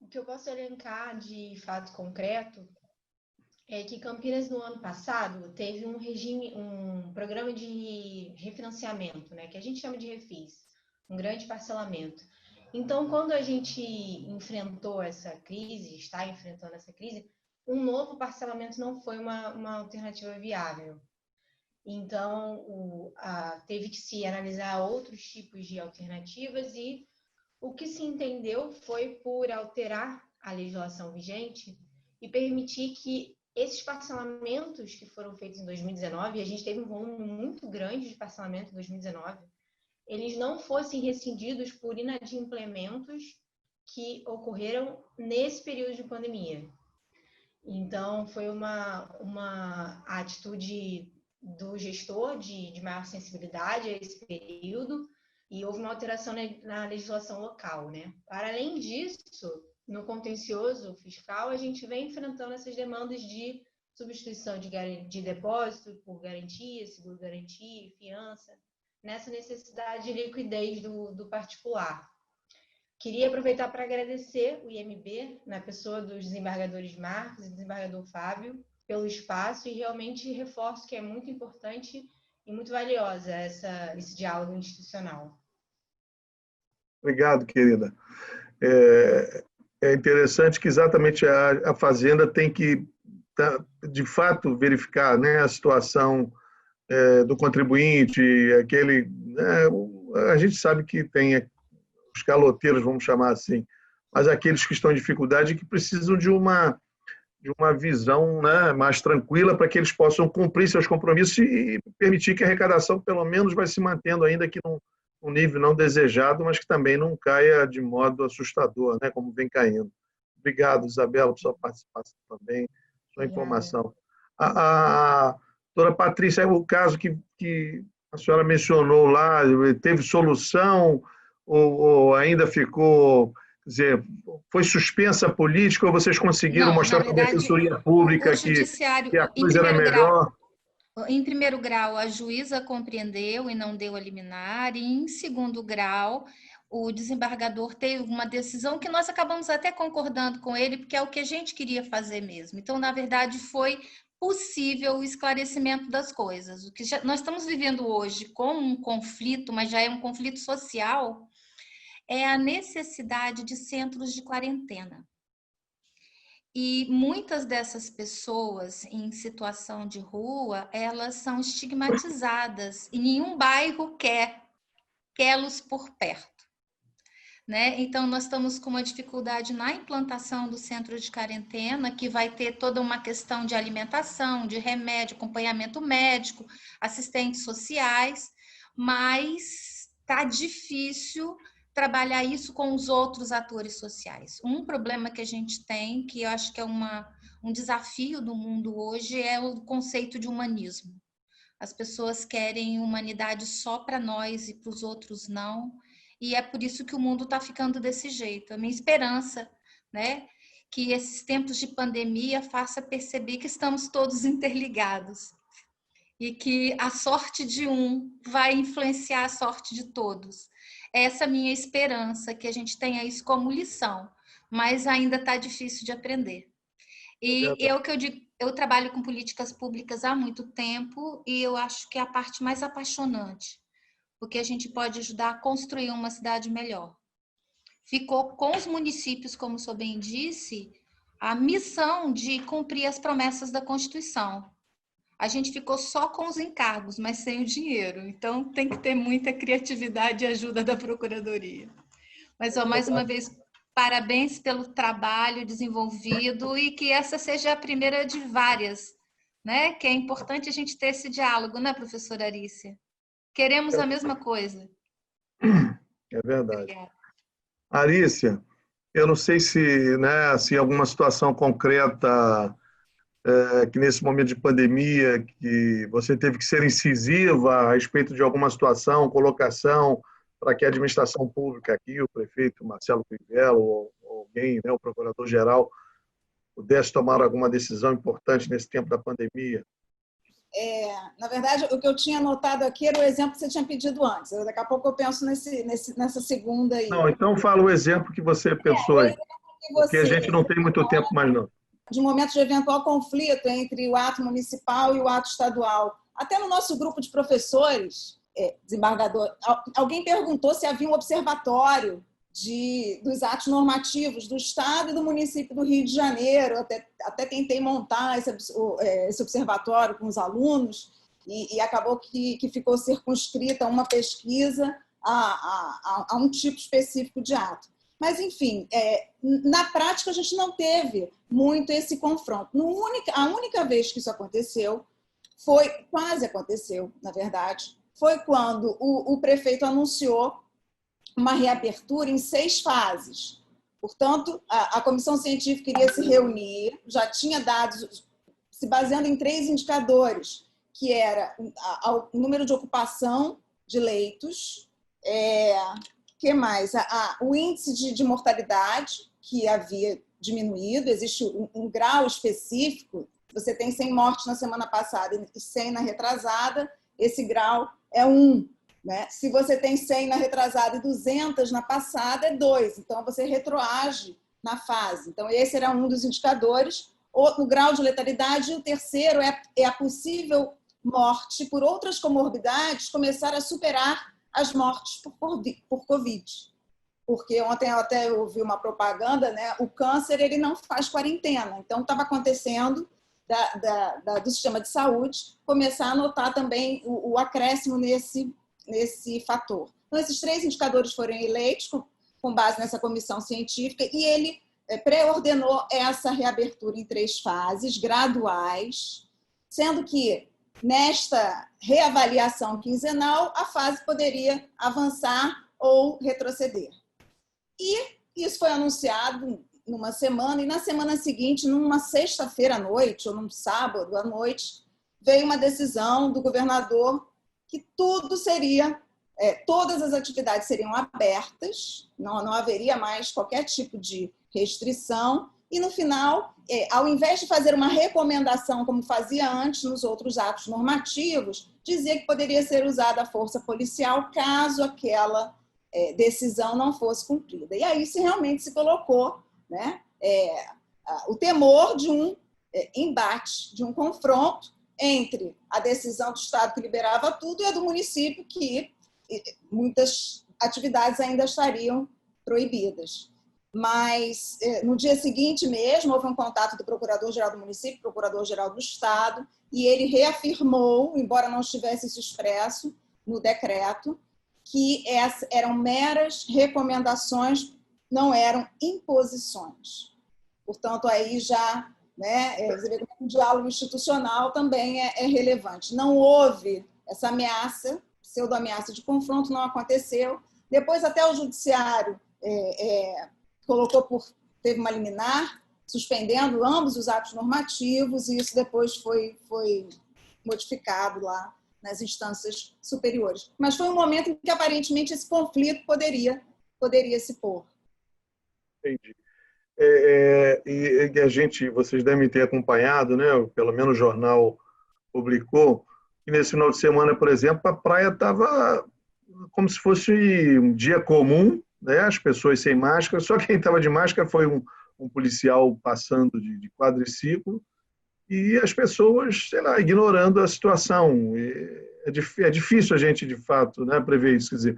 o que eu posso elencar de fato concreto é que Campinas, no ano passado, teve um programa de refinanciamento, né, que a gente chama de refis, um grande parcelamento. Então, quando a gente enfrentou essa crise, está enfrentando essa crise, um novo parcelamento não foi uma alternativa viável. Então, teve que se analisar outros tipos de alternativas e o que se entendeu foi por alterar a legislação vigente e permitir que esses parcelamentos que foram feitos em 2019, e a gente teve um volume muito grande de parcelamento em 2019, eles não fossem rescindidos por inadimplementos que ocorreram nesse período de pandemia. Então, foi uma atitude do gestor de maior sensibilidade a esse período e houve uma alteração na legislação local, né? Para além disso, no contencioso fiscal, a gente vem enfrentando essas demandas de substituição de depósito por garantia, seguro-garantia, fiança, nessa necessidade de liquidez do particular. Queria aproveitar para agradecer o IMB, na pessoa dos desembargadores Marcos e desembargador Fábio, pelo espaço e realmente reforço que é muito importante e muito valiosa esse diálogo institucional. Obrigado, querida. É interessante que exatamente a Fazenda tem que, de fato, verificar, né, a situação do contribuinte, a gente sabe que tem os caloteiros, vamos chamar assim, mas aqueles que estão em dificuldade que precisam de uma visão, né, mais tranquila para que eles possam cumprir seus compromissos e permitir que a arrecadação, pelo menos, vai se mantendo ainda que num nível não desejado, mas que também não caia de modo assustador, né, como vem caindo. Obrigado, Isabela, por sua participação também, sua informação. A doutora Patrícia, o caso que a senhora mencionou lá, teve solução ou ainda ficou, quer dizer, foi suspensa a política ou vocês conseguiram mostrar para a Defensoria Pública que a coisa era melhor? Em primeiro grau, a juíza compreendeu e não deu a liminar, e em segundo grau, o desembargador teve uma decisão que nós acabamos até concordando com ele, porque é o que a gente queria fazer mesmo. Então, na verdade, foi possível o esclarecimento das coisas. O que nós estamos vivendo hoje como um conflito, mas já é um conflito social, é a necessidade de centros de quarentena. E muitas dessas pessoas em situação de rua, elas são estigmatizadas e nenhum bairro quer-los por perto, né? Então, nós estamos com uma dificuldade na implantação do centro de quarentena, que vai ter toda uma questão de alimentação, de remédio, acompanhamento médico, assistentes sociais, mas está difícil trabalhar isso com os outros atores sociais. Um problema que a gente tem, que eu acho que é um desafio do mundo hoje, é o conceito de humanismo. As pessoas querem humanidade só para nós e para os outros não, e é por isso que o mundo está ficando desse jeito. A minha esperança, né, que esses tempos de pandemia faça perceber que estamos todos interligados e que a sorte de um vai influenciar a sorte de todos. Essa é a minha esperança, que a gente tenha isso como lição, mas ainda está difícil de aprender. E eu trabalho com políticas públicas há muito tempo e eu acho que é a parte mais apaixonante, porque a gente pode ajudar a construir uma cidade melhor. Ficou com os municípios, como o senhor bem disse, a missão de cumprir as promessas da Constituição. a gente ficou só com os encargos, mas sem o dinheiro. Então, tem que ter muita criatividade e ajuda da Procuradoria. Mas, mais uma vez, parabéns pelo trabalho desenvolvido e que essa seja a primeira de várias, né? Que é importante a gente ter esse diálogo, né, professora Arícia? Queremos a mesma coisa. É verdade. Obrigada. Arícia, eu não sei se, né, se alguma situação concreta que nesse momento de pandemia que você teve que ser incisiva a respeito de alguma situação, colocação, para que a administração pública aqui, o prefeito Marcelo Crivella ou alguém, né, o procurador-geral, pudesse tomar alguma decisão importante nesse tempo da pandemia? Na verdade, o que eu tinha anotado aqui era o exemplo que você tinha pedido antes. Daqui a pouco eu penso nessa segunda aí. Não, então fala o exemplo que você pensou aí, porque a gente não tem muito tempo mais não. De um momento de eventual conflito entre o ato municipal e o ato estadual. Até no nosso grupo de professores, desembargador, alguém perguntou se havia um observatório dos atos normativos do Estado e do município do Rio de Janeiro. Até tentei montar esse observatório com os alunos e acabou que ficou circunscrita uma pesquisa a um tipo específico de ato. Mas, enfim, na prática a gente não teve muito esse confronto. A única vez que isso aconteceu, quase aconteceu, na verdade, foi quando o prefeito anunciou uma reabertura em 6 fases. Portanto, a comissão científica iria se reunir, já tinha dados, se baseando em 3 indicadores, que era o número de ocupação de leitos, que mais? O índice de mortalidade, que havia diminuído, existe um grau específico, você tem 100 mortes na semana passada e 100 na retrasada, esse grau é 1. Né? Se você tem 100 na retrasada e 200 na passada, é 2. Então, você retroage na fase. Então, esse era um dos indicadores. O grau de letalidade. E o terceiro é a possível morte por outras comorbidades começar a superar as mortes por Covid. Porque ontem eu até ouvi uma propaganda, né? O câncer ele não faz quarentena. Então, estava acontecendo do sistema de saúde começar a notar também o acréscimo nesse fator. Então, esses 3 indicadores foram eleitos com base nessa comissão científica e ele pré-ordenou essa reabertura em 3 fases graduais, sendo que nesta reavaliação quinzenal a fase poderia avançar ou retroceder. E isso foi anunciado numa semana e na semana seguinte, numa sexta-feira à noite ou num sábado à noite, veio uma decisão do governador que todas as atividades seriam abertas, não haveria mais qualquer tipo de restrição, e no final, ao invés de fazer uma recomendação, como fazia antes nos outros atos normativos, dizia que poderia ser usada a força policial caso aquela decisão não fosse cumprida. E aí realmente se colocou, né, o temor de um embate, de um confronto entre a decisão do Estado que liberava tudo e a do município que muitas atividades ainda estariam proibidas. Mas no dia seguinte mesmo houve um contato do Procurador-Geral do município, Procurador-Geral do Estado, e ele reafirmou, embora não estivesse isso expresso no decreto, que eram meras recomendações, não eram imposições. Portanto, aí já, né, o diálogo institucional também é relevante. Não houve essa ameaça, pseudo-ameaça de confronto, não aconteceu. Depois, até o judiciário teve uma liminar, suspendendo ambos os atos normativos, e isso depois foi modificado lá nas instâncias superiores. Mas foi um momento em que, aparentemente, esse conflito poderia se pôr. Entendi. E vocês devem ter acompanhado, né? Pelo menos o jornal publicou, que nesse final de semana, por exemplo, a praia estava como se fosse um dia comum, né? As pessoas sem máscara, só quem estava de máscara foi um policial passando de quadriciclo e as pessoas, sei lá, ignorando a situação. É difícil a gente, de fato, né, prever isso. Quer dizer,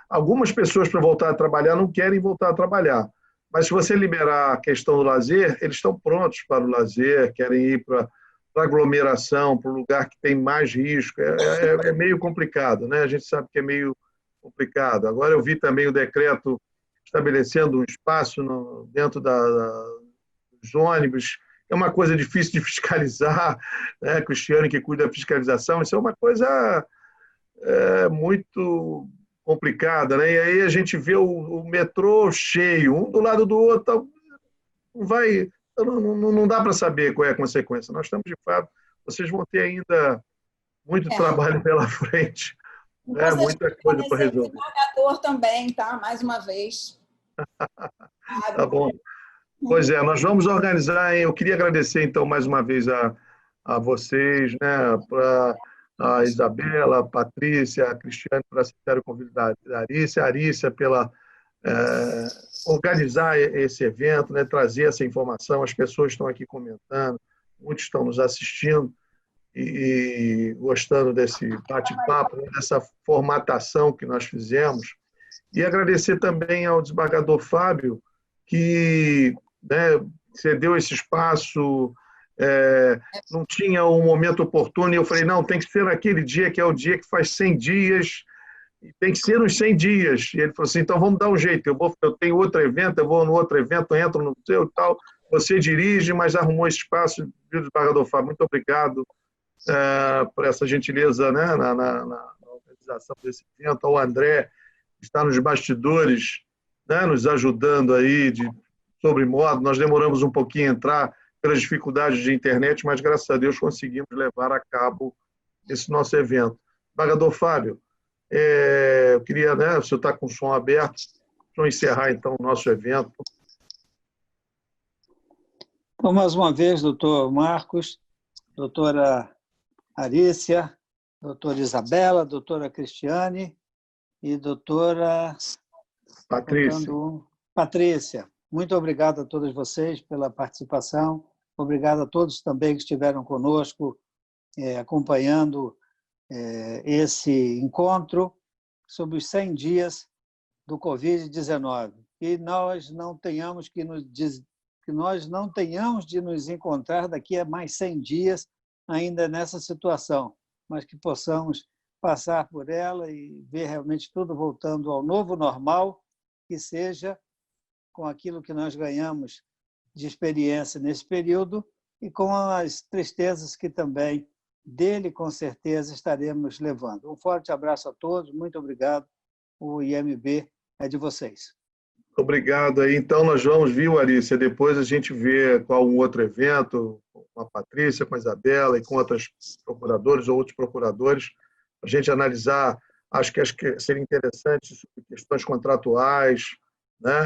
algumas pessoas, para voltar a trabalhar, não querem voltar a trabalhar. Mas se você liberar a questão do lazer, eles estão prontos para o lazer, querem ir para para aglomeração, para o lugar que tem mais risco, é meio complicado, né? A gente sabe que é meio complicado. Agora eu vi também o decreto estabelecendo um espaço dentro dos ônibus. É uma coisa difícil de fiscalizar, né? Cristiane que cuida da fiscalização, isso é uma coisa muito complicada, né? E aí a gente vê o metrô cheio, um do lado do outro, não dá para saber qual é a consequência. Nós estamos, de fato, vocês vão ter ainda muito trabalho pela frente, né? Muita coisa para resolver. Desembargador também, tá? Mais uma vez. Tá bom. Pois é, nós vamos organizar, hein? Eu queria agradecer, então, mais uma vez a vocês, né? Para a Isabela, a Patrícia, a Cristiane, por aceitar o convite da Arícia, a Arícia pela organizar esse evento, né? Trazer essa informação. As pessoas estão aqui comentando, muitos estão nos assistindo e gostando desse bate-papo, né? Dessa formatação que nós fizemos. E agradecer também ao desembargador Fábio, que, né, cedeu esse espaço, não tinha um momento oportuno, e eu falei, não, tem que ser naquele dia, que é o dia que faz 100 dias, tem que ser nos 100 dias. E ele falou assim, então vamos dar um jeito, eu tenho outro evento, eu vou no outro evento, entro no seu e tal, você dirige, mas arrumou esse espaço, viu, desembargador Fábio, muito obrigado por essa gentileza, né, na organização desse evento, ao André, que está nos bastidores, né, nos ajudando aí sobre modo. Nós demoramos um pouquinho a entrar pelas dificuldades de internet, mas graças a Deus conseguimos levar a cabo esse nosso evento. Desembargador Fábio, eu queria, né, o senhor está com o som aberto, deixa eu encerrar então o nosso evento. Então, mais uma vez, doutor Marcos, doutora Arícia, doutora Isabela, doutora Cristiane e doutora Patrícia. Muito obrigado a todos vocês pela participação. Obrigado a todos também que estiveram conosco, acompanhando esse encontro sobre os 100 dias do Covid-19. E nós não tenhamos de nos encontrar daqui a mais 100 dias ainda nessa situação, mas que possamos passar por ela e ver realmente tudo voltando ao novo normal, que seja com aquilo que nós ganhamos de experiência nesse período e com as tristezas que também dele, com certeza, estaremos levando. Um forte abraço a todos, muito obrigado. O IMB é de vocês. Obrigado. Aí, então, nós vamos, viu, Arícia? Depois a gente vê qual um outro evento, com a Patrícia, com a Isabela e com outros procuradores ou outros procuradores, a gente analisar, acho que seria interessante sobre questões contratuais, né?